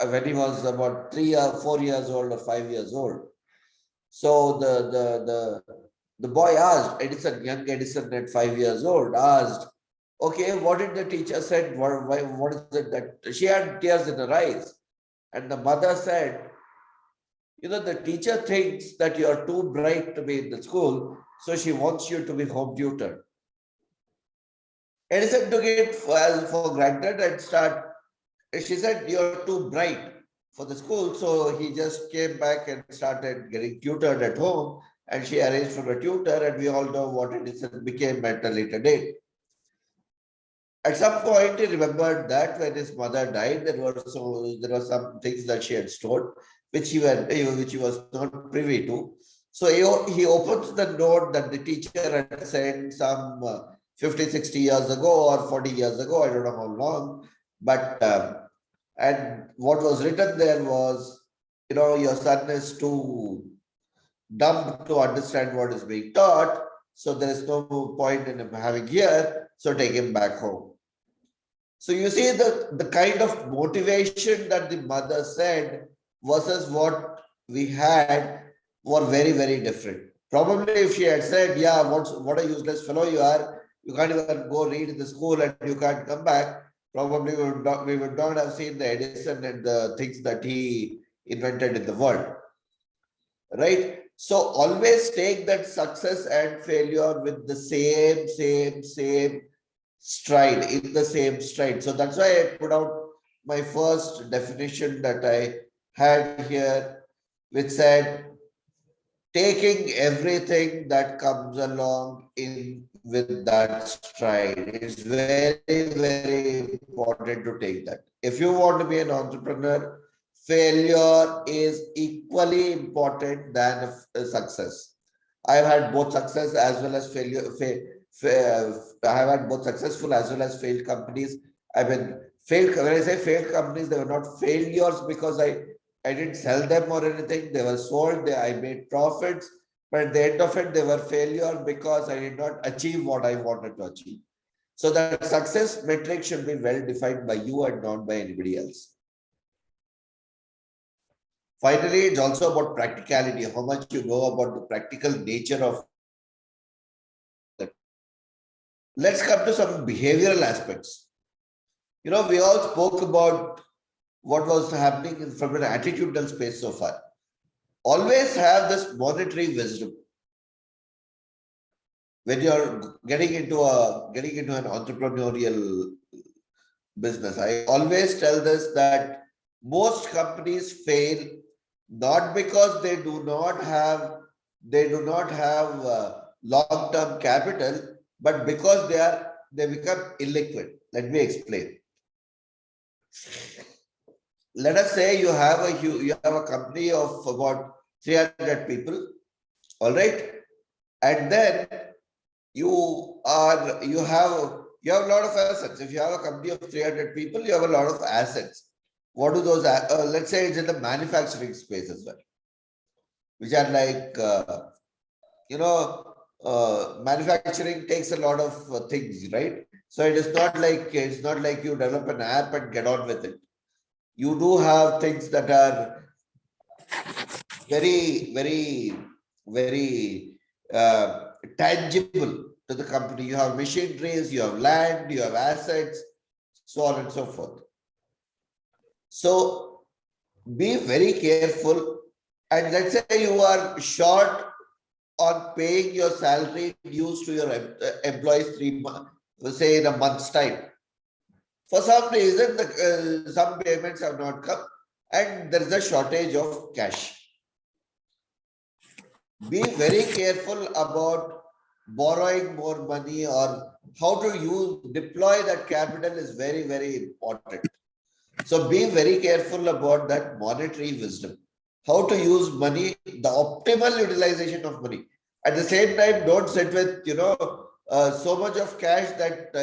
Speaker 2: when he was about 3 or 4 years old or 5 years old. So the boy asked, young Edison at 5 years old asked, okay, what did the teacher said? What is it that she had tears in her eyes? And the mother said, you know, the teacher thinks that you are too bright to be in the school, so she wants you to be home tutored. Edison took it for granted and she said, you're too bright for the school. So he just came back and started getting tutored at home. And she arranged for a tutor, and we all know what Edison became at a later date. At some point, he remembered that when his mother died, there were some things that she had stored, which he was not privy to. So he opens the note that the teacher had sent some 50, 60 years ago or 40 years ago, I don't know how long. But and what was written there was, you know, your son is too dumb to understand what is being taught, so there is no point in him having here, so take him back home. So you see the kind of motivation that the mother said versus what we had were very, very different. Probably if she had said, yeah, what a useless fellow you are, you can't even go read in the school and you can't come back, probably we would not have seen the Edison and the things that he invented in the world. Right? So always take that success and failure with the same stride, in the same stride. So that's why I put out my first definition that I had here, which said, taking everything that comes along in with that stride. It's very, very important to take that. If you want to be an entrepreneur, failure is equally important than success. I've had both success as well as failure. I have had both successful as well as failed companies. I mean, when I say failed companies, they were not failures because I didn't sell them or anything. They were sold. I made profits. But at the end of it, they were failure because I did not achieve what I wanted to achieve. So that success metric should be well defined by you and not by anybody else. Finally, it's also about practicality, how much you know about the practical nature of it. Let's come to some behavioral aspects. You know, we all spoke about what was happening from an attitudinal space so far. Always have this monetary wisdom. When you're getting into an entrepreneurial business, I always tell this that most companies fail not because they do not have long-term capital, but because they become illiquid. Let me explain. Let us say you have a company of about 300 people, all right, and then you have a lot of assets. If you have a company of 300 people, you have a lot of assets. What do those? Let's say it's in the manufacturing space as well, which are like manufacturing takes a lot of things, right? So it's not like you develop an app and get on with it. You do have things that are very, very, very tangible to the company. You have machineries, you have land, you have assets, so on and so forth. So be very careful. And let's say you are short on paying your salary dues to your employees 3 months, say in a month's time. For some reason, some payments have not come and there is a shortage of cash. Be very careful about borrowing more money, or how to deploy that capital is very, very important. So be very careful about that monetary wisdom. How to use money, the optimal utilization of money. At the same time, don't sit with, so much of cash that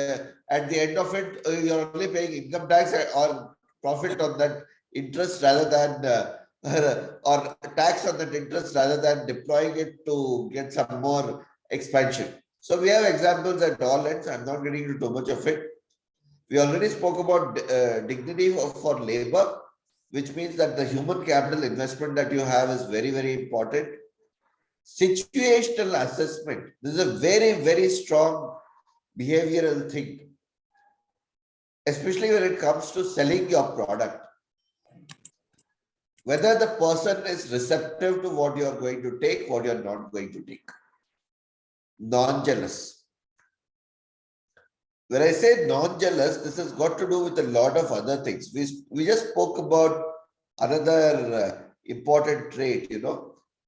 Speaker 2: at the end of it, you're only paying income tax or profit on that interest rather than or tax on that interest rather than deploying it to get some more expansion. So we have examples at all ends. I'm not getting into too much of it. We already spoke about dignity for labor, which means that the human capital investment that you have is very, very important. Situational assessment. This is a very, very strong behavioral thing, especially when it comes to selling your product. whether the person is receptive to what you are going to take, what you are not going to take. Non-jealous. When I say non-jealous, this has got to do with a lot of other things. We just spoke about another important trait,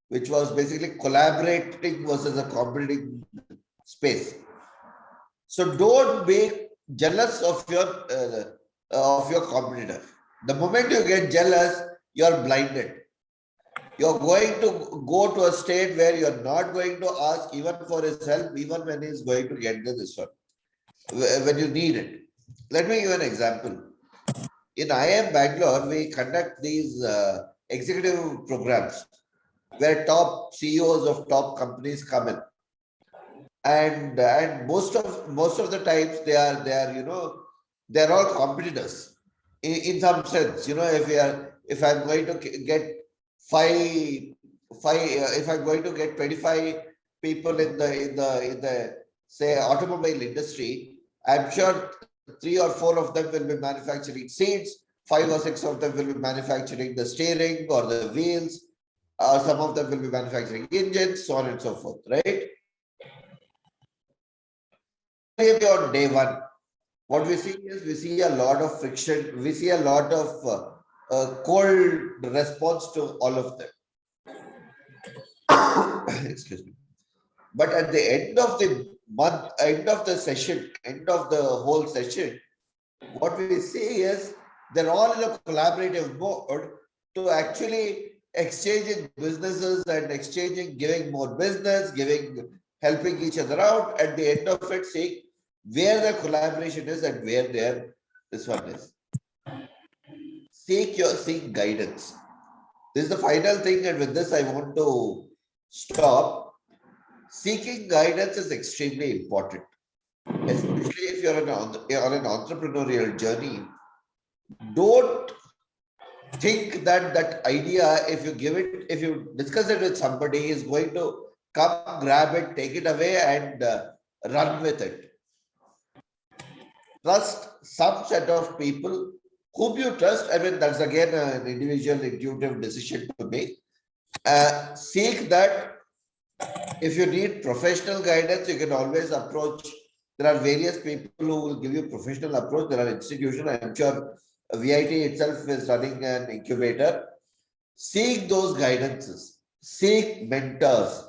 Speaker 2: which was basically collaborating versus a competing space. So don't be jealous of your competitor. The moment you get jealous, you're blinded. You're going to go to a state where you're not going to ask even for his help, even when he's going to get this one, when you need it. Let me give you an example. In IIM Bangalore, we conduct these executive programs where top CEOs of top companies come in, and most of the times they're all competitors in some sense. If I'm going to get if I'm going to get 25 people in the say automobile industry, I'm sure 3 or 4 of them will be manufacturing seats, 5 or 6 of them will be manufacturing the steering or the wheels, some of them will be manufacturing engines, so on and so forth, right? On day one, what we see is we see a lot of friction, we see a lot of cold response to all of them. Excuse me. But at the end of the month, end of the session, end of the whole session, what we see is they're all in a collaborative mode to actually exchanging businesses and exchanging, giving more business, helping each other out. At the end of it, seeing where the collaboration is and where this one is. Seek guidance. This is the final thing, and with this I want to stop. Seeking guidance is extremely important, especially if you're on an entrepreneurial journey. Don't think that idea, if you discuss it with somebody, is going to come, grab it, take it away, and run with it. Trust some set of people whom you trust. I mean, that's again an individual intuitive decision to make. Seek that. If you need professional guidance, you can always approach. There are various people who will give you professional approach. There are institutions. I'm sure VIT itself is running an incubator. Seek those guidances. Seek mentors.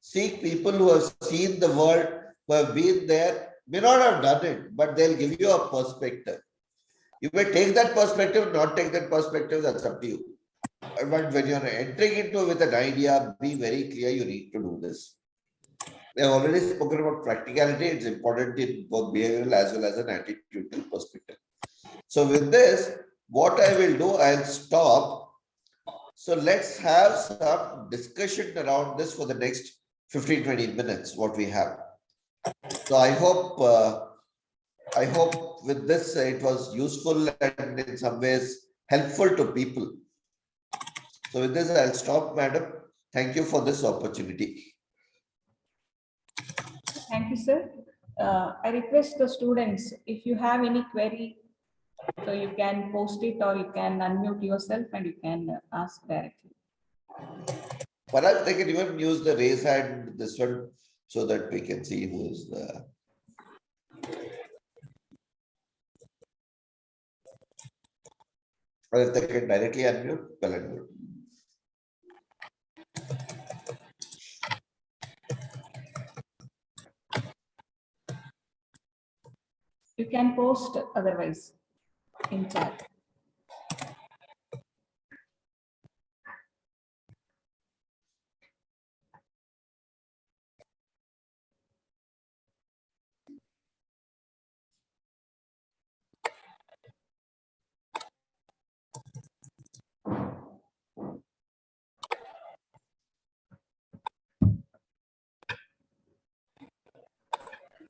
Speaker 2: Seek people who have seen the world, who have been there, may not have done it, but they'll give you a perspective. You may take that perspective, not take that perspective, that's up to you. But when you're entering into with an idea, be very clear you need to do this. We have already spoken about practicality. It's important in both behavioral as well as an attitudinal perspective. So with this, what I will do, I'll stop. So let's have some discussion around this for the next 15-20 minutes, what we have. So I hope with this it was useful and in some ways helpful to people. So with this, I'll stop, madam. Thank you for this opportunity.
Speaker 1: Thank you, sir. I request the students, if you have any query, so you can post it or you can unmute yourself and you can ask directly.
Speaker 2: Perhaps they can even use the raise hand, this one, so that we can see who is the. Or if they can directly unmute, well and good.
Speaker 1: You can post otherwise in chat.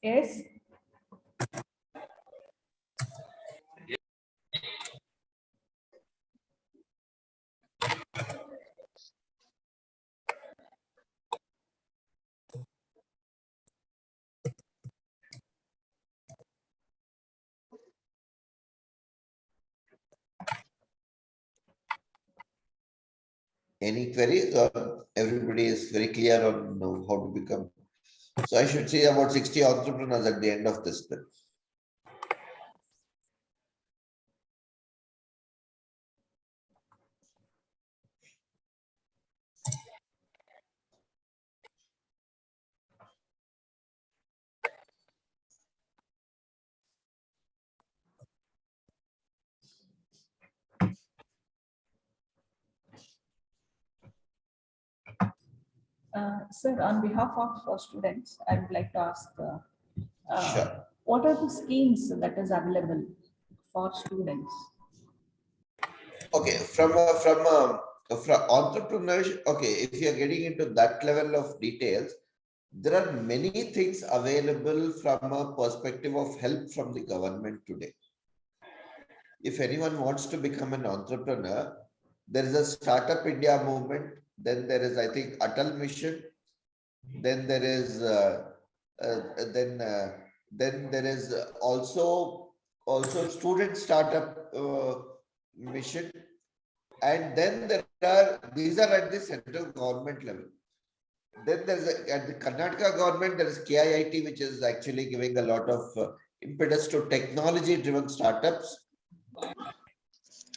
Speaker 1: Yes.
Speaker 2: Any queries, or everybody is very clear on how to become? So I should see about 60 entrepreneurs at the end of this then.
Speaker 1: Sir, on behalf of students, I would like to ask,
Speaker 2: Sure.
Speaker 1: what are the schemes that is available for students?
Speaker 2: Okay, from entrepreneurship, okay, if you are getting into that level of details, there are many things available from a perspective of help from the government today. If anyone wants to become an entrepreneur, there is a Startup India movement, then there is, I think, Atal Mission, then there is uh, then uh, then there is also student startup mission, and then there are, these are at the central government level. Then there's at the Karnataka government, there is KIIT, which is actually giving a lot of impetus to technology driven startups.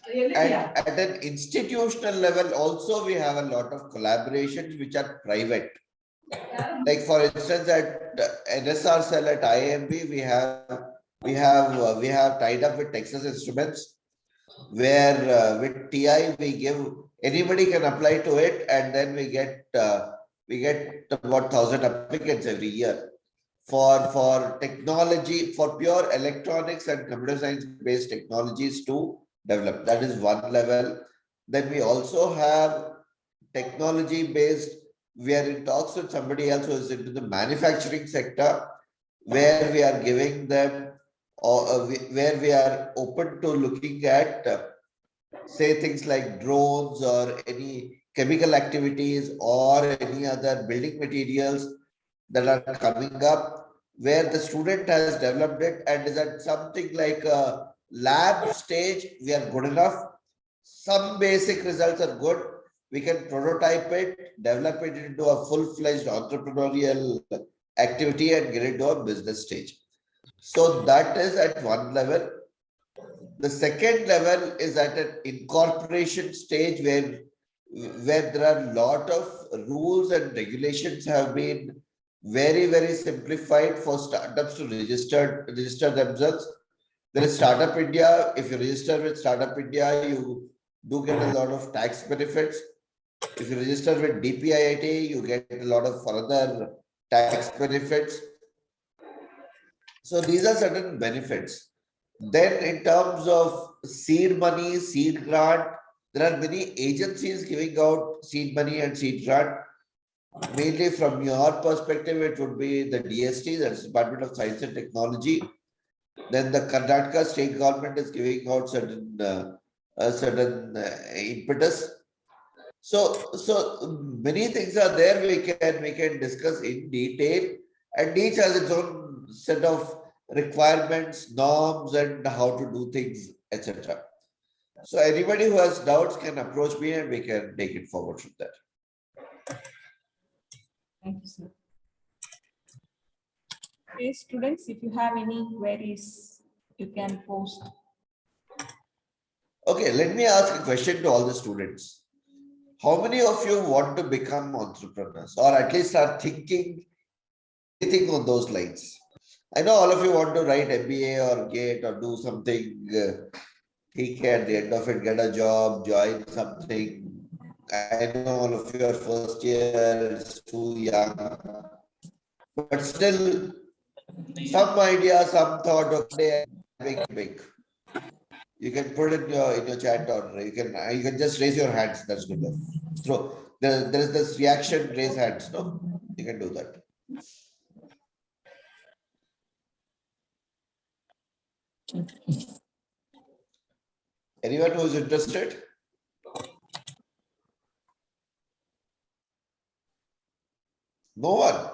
Speaker 1: Really?
Speaker 2: And
Speaker 1: Yeah.
Speaker 2: at an institutional level also, we have a lot of collaborations which are private. Like for instance, at NSR cell at IIMB, we have tied up with Texas Instruments, where with TI we give, anybody can apply to it, and then we get about 1,000 applicants every year for technology, for pure electronics and computer science based technologies to develop. That is one level. Then we also have technology based. We are in talks with somebody else who is into the manufacturing sector, where we are giving them, or where we are open to looking at, say things like drones or any chemical activities or any other building materials that are coming up, where the student has developed it and is at something like a lab stage, we are good enough. Some basic results are good. We can prototype it, develop it into a full-fledged entrepreneurial activity and get it to a business stage. So that is at one level. The second level is at an incorporation stage, where there are a lot of rules and regulations have been very simplified for startups to register themselves. There is Startup India. If you register with Startup India, you do get a lot of tax benefits. If you register with DPIIT, you get a lot of further tax benefits. So these are certain benefits. Then in terms of seed money, seed grant, there are many agencies giving out seed money and seed grant. Mainly from your perspective, it would be the DST, that's Department of Science and Technology. Then the Karnataka state government is giving out certain impetus. So many things are there we can discuss in detail, and each has its own set of requirements, norms, and how to do things, etc. So anybody who has doubts can approach me and we can take it forward from there.
Speaker 1: Thank you, sir. Okay, students, if you have any queries, you can post.
Speaker 2: Okay, let me ask a question to all the students. How many of you want to become entrepreneurs, or at least are thinking anything on those lines? I know all of you want to write MBA or GATE or do something, at the end of it, get a job, join something. I know all of you are first year, it's too young, but still some idea, some thought, okay, big. You can put it in your chat, or you can just raise your hands. That's good enough. So there is this reaction, raise hands. No, you can do that. Anyone who is interested? No one.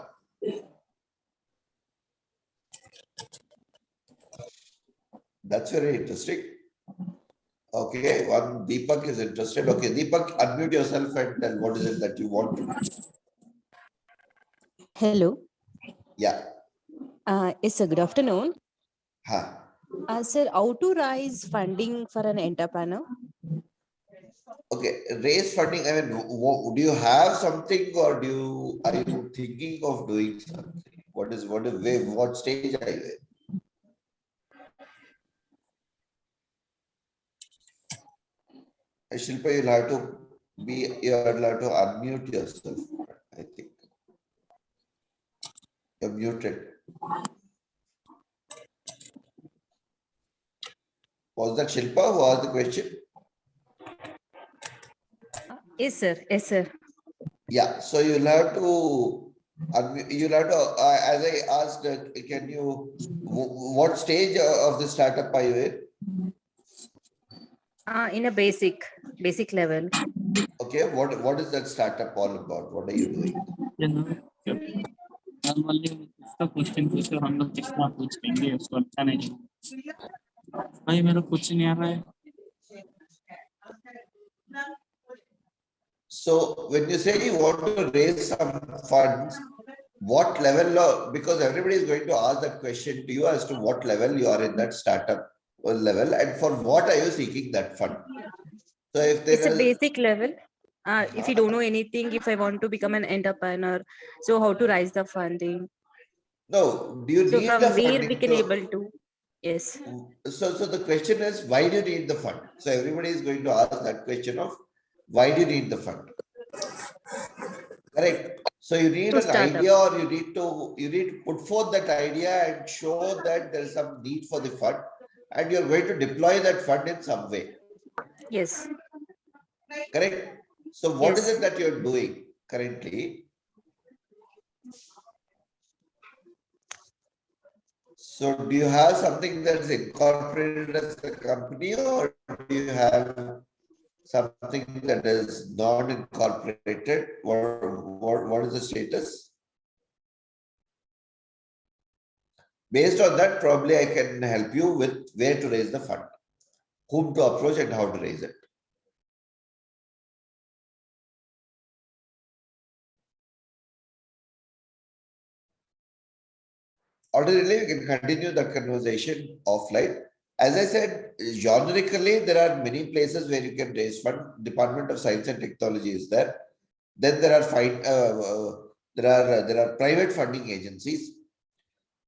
Speaker 2: That's very interesting. Okay, one Deepak is interested. Okay, Deepak, unmute yourself and tell what is it that you want to do.
Speaker 5: Hello.
Speaker 2: Yeah.
Speaker 5: Yes, sir. Good afternoon.
Speaker 2: Huh.
Speaker 5: Sir, how to raise funding for an entrepreneur?
Speaker 2: Okay, raise funding. I mean, do you have something or are you thinking of doing something? What stage are you in? Shilpa, you'll have to unmute yourself, I think. You're muted. Was that Shilpa who asked the question?
Speaker 5: Yes, sir. Yes, sir.
Speaker 2: Yeah, so you'll have to, as I asked, what stage of the startup are you in?
Speaker 5: In a basic level.
Speaker 2: Okay, what is that startup all about? What are you doing?
Speaker 6: Normally, इसका question पूछो हम लोग कितना पूछ लेंगे उसको अच्छा नहीं भाई मेरा कुछ नहीं आ रहा है.
Speaker 2: So when you say you want to raise some funds, what level because everybody is going to ask that question to you as to what level you are in that startup level and for what are you seeking that fund? So if there
Speaker 5: It's a
Speaker 2: is
Speaker 5: basic level. If you don't know anything, if I want to become an entrepreneur, so how to raise the funding?
Speaker 2: no, do you
Speaker 5: So
Speaker 2: need
Speaker 5: from
Speaker 2: the
Speaker 5: where we
Speaker 2: funding
Speaker 5: can
Speaker 2: to
Speaker 5: able to? Yes.
Speaker 2: so the question is why do you need the fund? So everybody is going to ask that question of why do you need the fund? Correct. So you need
Speaker 5: To
Speaker 2: an
Speaker 5: start up.
Speaker 2: idea or you need to put forth that idea and show that there is some need for the fund and you're going to deploy that fund in some way.
Speaker 5: Yes.
Speaker 2: Correct. So what is
Speaker 5: Yes.
Speaker 2: it that you're doing currently? So do you have something that's incorporated as a company or do you have something that is non-incorporated? What is the status? Based on that, probably I can help you with where to raise the fund, whom to approach and how to raise it. Alternatively, we can continue the conversation offline. As I said, generically, there are many places where you can raise fund. Department of Science and Technology is there. Then there are private funding agencies.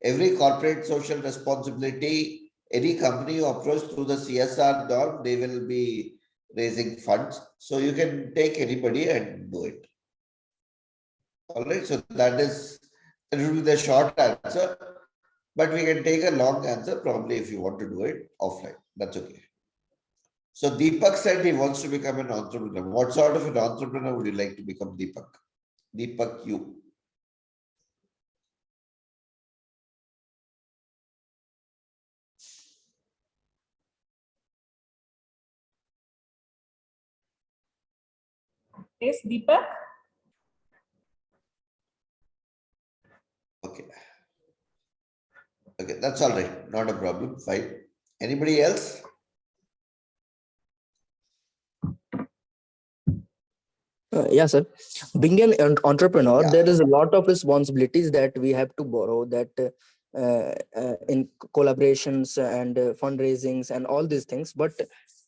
Speaker 2: Every corporate social responsibility, any company you approach through the CSR norm, they will be raising funds. So you can take anybody and do it. All right. So that will be the short answer. But we can take a long answer probably if you want to do it offline. That's okay. So Deepak said he wants to become an entrepreneur. What sort of an entrepreneur would you like to become, Deepak? Deepak, you.
Speaker 1: Yes, Deepak.
Speaker 2: Okay. Okay, that's all right. Not a problem. Fine. Anybody else?
Speaker 7: Yeah, sir. Being an entrepreneur,
Speaker 2: Yeah.
Speaker 7: there is a lot of responsibilities that we have to borrow that in collaborations and fundraisings and all these things. But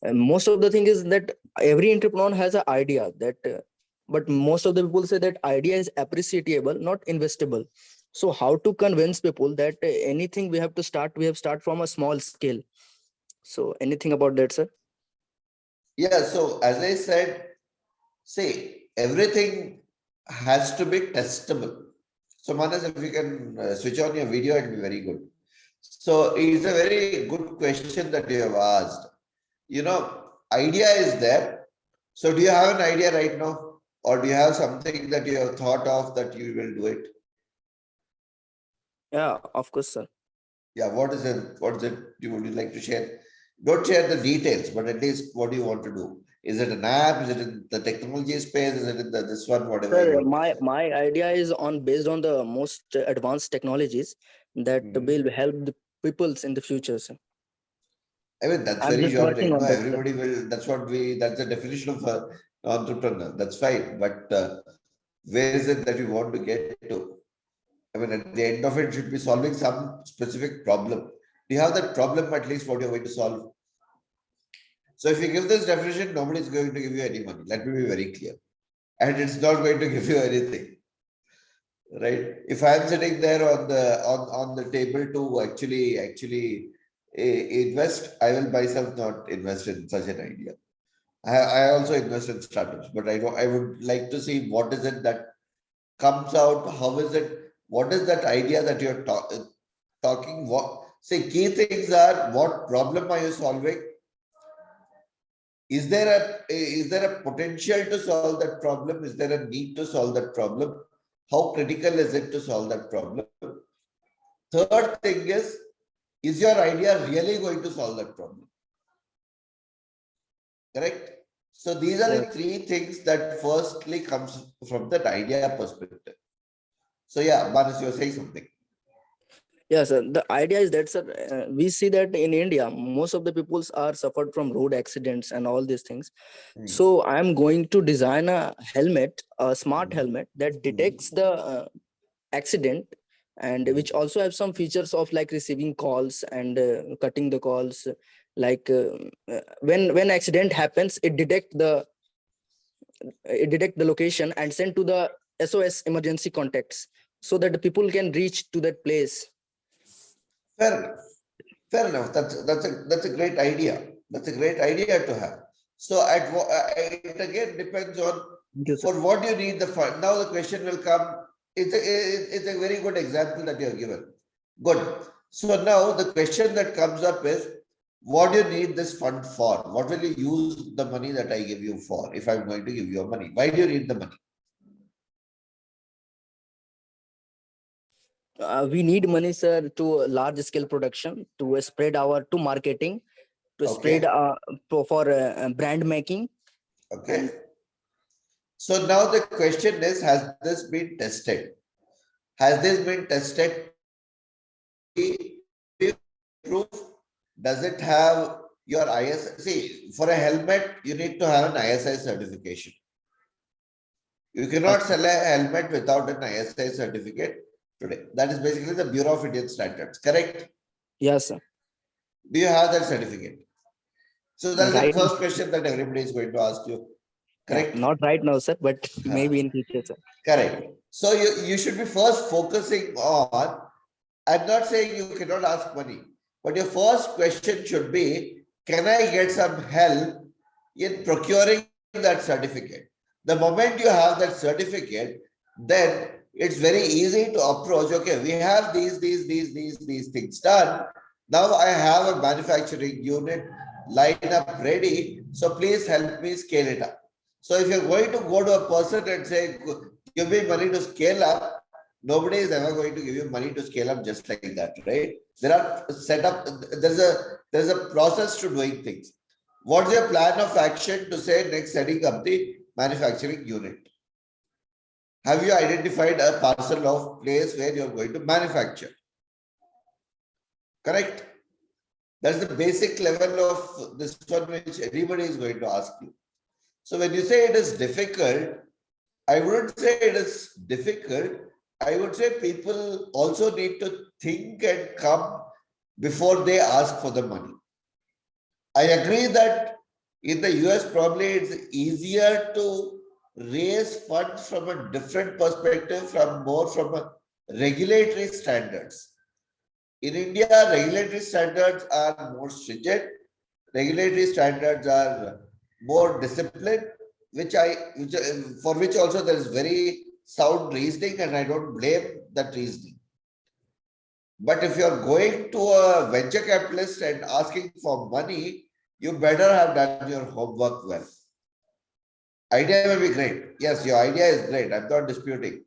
Speaker 7: most of the thing is that every entrepreneur has an idea that, but most of the people say that idea is appreciable, not investable. So how to convince people that anything we have to start from a small scale. So anything about that, sir?
Speaker 2: Yeah. So as I said, see, everything has to be testable. So Manas, if you can switch on your video, it'll be very good. So it's a very good question that you have asked. You know, idea is there. So do you have an idea right now? Or do you have something that you have thought of that you will do it?
Speaker 7: Yeah, of course, sir.
Speaker 2: Yeah, what is it? What is it would you like to share? Don't share the details, but at least what do you want to do? Is it an app? Is it in the technology space? Is it in this one? Whatever
Speaker 7: Sir,
Speaker 2: you want.
Speaker 7: my idea is based on the most advanced technologies that
Speaker 2: Mhm.
Speaker 7: will help the peoples in the future, sir.
Speaker 2: I mean, that's
Speaker 7: I'm
Speaker 2: very
Speaker 7: just working
Speaker 2: generic.
Speaker 7: on
Speaker 2: No,
Speaker 7: that, sir.
Speaker 2: everybody will, that's the definition of an entrepreneur. That's fine. But where is it that you want to get to? I mean, at the end of it, should be solving some specific problem. Do you have that problem at least what you're going to solve? So if you give this definition, nobody is going to give you any money. Let me be very clear. And it's not going to give you anything. Right? If I'm sitting there on the table to actually invest, I will myself not invest in such an idea. I also invest in startups, but I would like to see what is it that comes out, how is it, what is that idea that you're talking, what, say key things are, what problem are you solving? Is there a potential to solve that problem? Is there a need to solve that problem? How critical is it to solve that problem? Third thing is your idea really going to solve that problem? Correct? So these are the three things that firstly comes from that idea perspective. So yeah, Manas, you were saying something.
Speaker 7: Yes, sir. The idea is that, sir, we see that in India, most of the peoples are suffered from road accidents and all these things. So I am going to design a helmet, a smart helmet that detects the accident, and which also have some features of like receiving calls and cutting the calls. Like when accident happens, it detect the location and send to the SOS emergency contacts, so that the people can reach to that place.
Speaker 2: Fair enough. Fair enough. That's a great idea. That's a great idea to have. So it again depends on for what you need the fund. Now the question will come. It's a very good example that you have given. Good. So now the question that comes up is, what do you need this fund for? What will you use the money that I give you for? If I'm going to give you money, why do you need the money?
Speaker 7: We need money, sir, to large scale production, to spread to marketing, to spread for brand making.
Speaker 2: Okay. So now the question is, has this been tested? Has this been tested? Proof? Does it have your IS? See, for a helmet, you need to have an ISI certification. You cannot sell a helmet without an ISI certificate today. That is basically the Bureau of Indian Standards, correct?
Speaker 7: Yes, sir.
Speaker 2: Do you have that certificate? So that is the first question that everybody is going to ask you. Correct?
Speaker 7: Not right now, sir, but maybe in future, sir.
Speaker 2: Correct. So you should be first focusing on, I'm not saying you cannot ask money, but your first question should be, can I get some help in procuring that certificate? The moment you have that certificate, then it's very easy to approach, okay, we have these things done. Now I have a manufacturing unit line up ready. So please help me scale it up. So if you're going to go to a person and say, give me money to scale up, nobody is ever going to give you money to scale up just like that, right? There are set up, there's a process to doing things. What's your plan of action to say next setting up the manufacturing unit? Have you identified a parcel of place where you're going to manufacture? Correct? That's the basic level of this one which everybody is going to ask you. So when you say it is difficult, I wouldn't say it is difficult. I would say people also need to think and come before they ask for the money. I agree that in the US, probably it's easier to raise funds from a different perspective, from a regulatory standards. In India, regulatory standards are more stringent. Regulatory standards are more disciplined, for which also there is very sound reasoning, and I don't blame that reasoning. But if you're going to a venture capitalist and asking for money, you better have done your homework well. Idea may be great. Yes, your idea is great. I'm not disputing.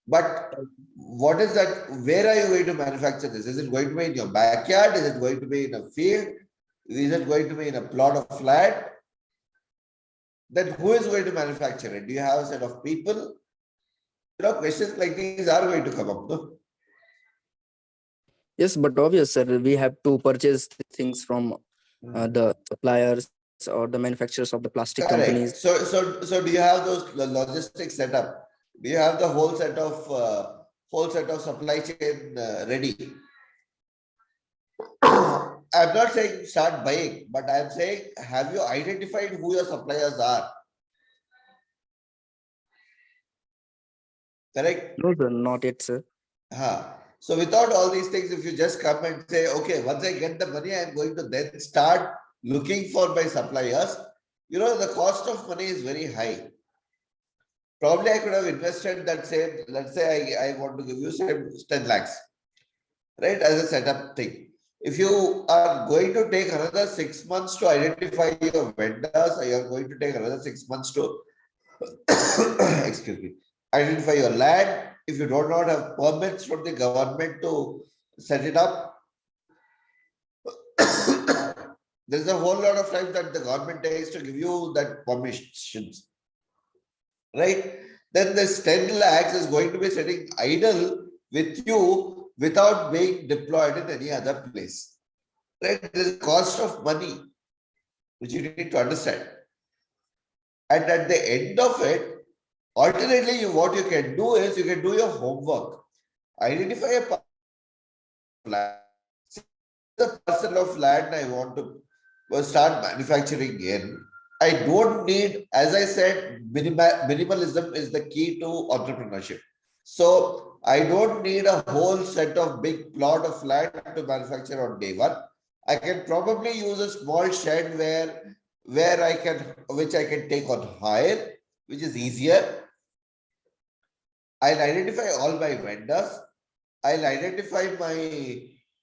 Speaker 2: But what is that? Where are you going to manufacture this? Is it going to be in your backyard? Is it going to be in a field? Is it going to be in a plot of land? Then who is going to manufacture it? Do you have a set of people? Questions like these are going to come up, no?
Speaker 7: Yes, but obvious, sir, we have to purchase things from the suppliers or the manufacturers of the plastic
Speaker 2: Correct.
Speaker 7: companies.
Speaker 2: So do you have those logistics set up? Do you have the whole set of supply chain ready? I'm not saying start buying, but I'm saying, have you identified who your suppliers are? Correct?
Speaker 7: No, sir, not yet, sir.
Speaker 2: So without all these things, if you just come and say, okay, once I get the money, I'm going to then start looking for my suppliers, the cost of money is very high. Probably I could have invested that same, let's say I want to give you 10 lakhs, right, as a setup thing. If you are going to take another 6 months to identify your vendors, or you're going to take another 6 months to, excuse me, identify your land, if you do not have permits from the government to set it up, there's a whole lot of time that the government takes to give you that permissions, right? Then this 10 lakhs is going to be sitting idle with you without being deployed in any other place, right? There's a cost of money, which you need to understand. And at the end of it, alternately, what you can do is you can do your homework. Identify a land, the parcel of land I want to start manufacturing in. I don't need, as I said, minimalism is the key to entrepreneurship. So I don't need a whole set of big plot of land to manufacture on day one. I can probably use a small shed which I can take on hire, which is easier. I'll identify all my vendors. I'll identify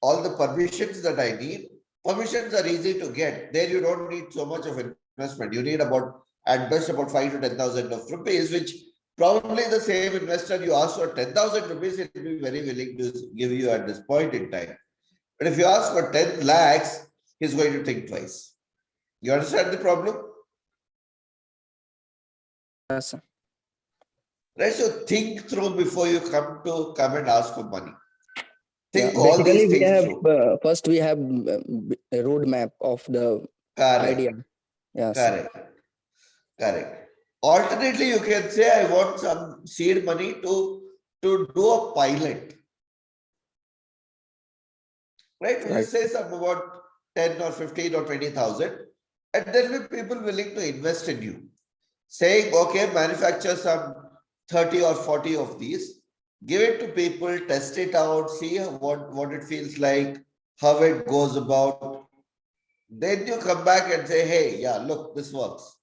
Speaker 2: all the permissions that I need. Permissions are easy to get. There you don't need so much of investment. You need at best about 5 to 10,000 of rupees, which probably the same investor you ask for 10,000 rupees, he will be very willing to give you at this point in time. But if you ask for 10 lakhs, he's going to think twice. You understand the problem?
Speaker 7: Yes, sir.
Speaker 2: Right? So think through before you come and ask for money.
Speaker 7: Yeah,
Speaker 2: Think all these
Speaker 7: basically,
Speaker 2: things through.
Speaker 7: first we have a roadmap of the idea. Yes.
Speaker 2: Correct. Correct. Alternately, you can say, I want some seed money to do a pilot. Right? We'll say some about 10 or 15 or 20,000. And there will be people willing to invest in you. Saying, okay, manufacture some 30 or 40 of these, give it to people, test it out, see what it feels like, how it goes about. Then you come back and say, hey, yeah, look, this works.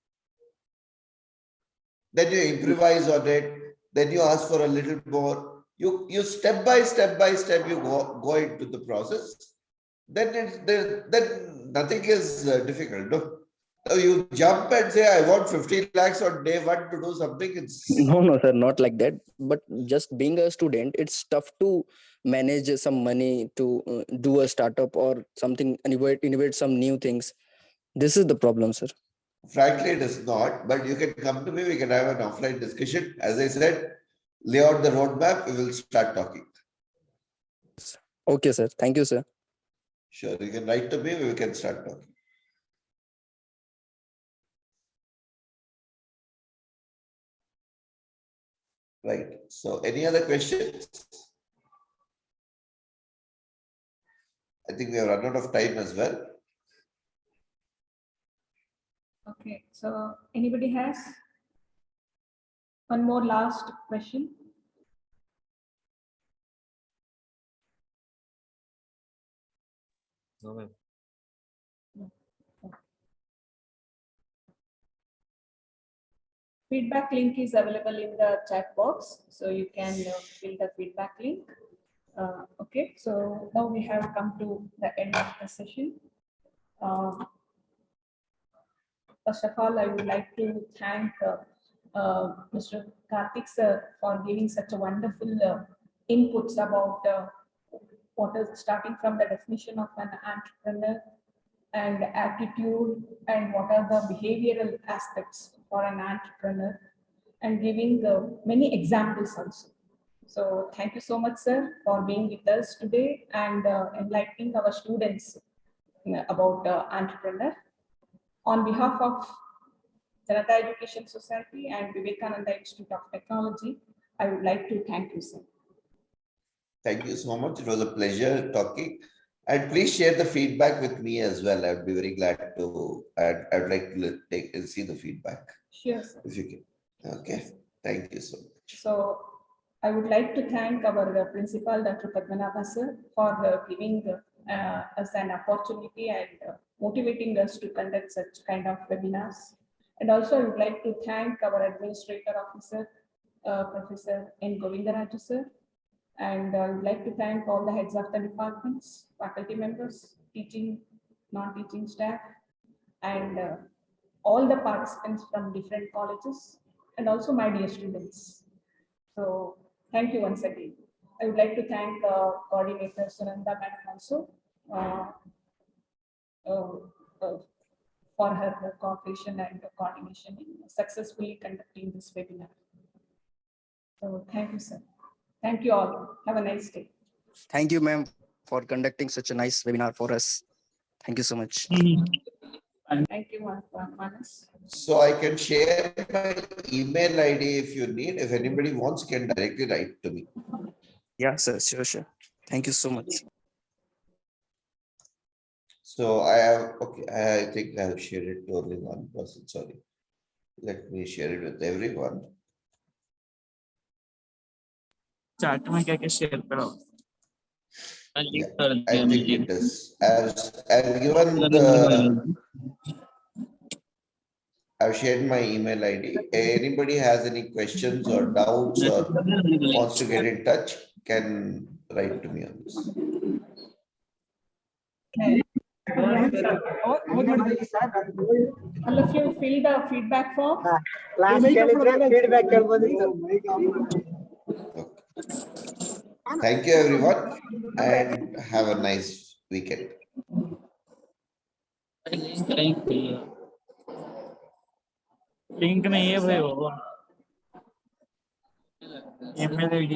Speaker 2: Then you improvise on it. Then you ask for a little more. You step by step you go into the process. Then nothing is difficult. No? So you jump and say, I want 15 lakhs on day one to do something.
Speaker 7: No, sir, not like that. But just being a student, it's tough to manage some money to do a startup or something, innovate some new things. This is the problem, sir.
Speaker 2: Frankly, it is not, but you can come to me, we can have an offline discussion. As I said, lay out the roadmap, we will start talking.
Speaker 7: Okay, sir. Thank you, sir.
Speaker 2: Sure, you can write to me, we can start talking. Right. So any other questions? I think we have run out of time as well.
Speaker 1: Okay, so anybody has one more last question?
Speaker 8: No, ma'am.
Speaker 1: Feedback link is available in the chat box, so you can fill the feedback link. Okay, so now we have come to the end of the session. First of all, I would like to thank Mr. Karthik sir for giving such a wonderful inputs about what is starting from the definition of an entrepreneur and attitude and what are the behavioral aspects for an entrepreneur and giving many examples also. So thank you so much, sir, for being with us today and enlightening our students about entrepreneur. On behalf of Janata Education Society and Vivekananda Institute of Technology, I would like to thank you, sir.
Speaker 2: Thank you so much. It was a pleasure talking. And please share the feedback with me as well. I'd be very glad to, I'd like to take and see the feedback
Speaker 1: Sure, sir.
Speaker 2: if you can. Okay. Thank you so much.
Speaker 1: So I would like to thank our principal, Dr. Padmanabha sir, for giving us an opportunity and motivating us to conduct such kind of webinars. And also I would like to thank our administrator officer, Professor N. Govindaraju sir. And I would like to thank all the heads of the departments, faculty members, teaching, non-teaching staff, and all the participants from different colleges, and also my dear students. So thank you once again. I would like to thank coordinator Sunanda madam also for her cooperation and coordination in successfully conducting this webinar. So thank you, sir. Thank you all. Have a nice day.
Speaker 7: Thank you, ma'am, for conducting such a nice webinar for us. Thank you so much.
Speaker 1: Thank you, Manas.
Speaker 2: So I can share my email ID if you need. If anybody wants, can directly write to me.
Speaker 7: Yeah, sir. Sure. Thank you so much.
Speaker 2: So I have, okay, I think I have shared it to only one person. Sorry. Let me share it with everyone.
Speaker 6: Chat में क्या क्या share करो
Speaker 2: Yeah, I think it is. I've given I've shared my email ID. Anybody has any questions or doubts or wants to get in touch can write to me on this.
Speaker 1: All of you fill the feedback form.
Speaker 2: Okay. Thank you, everyone, and have a nice weekend.
Speaker 6: Link नहीं है भाई वो email ID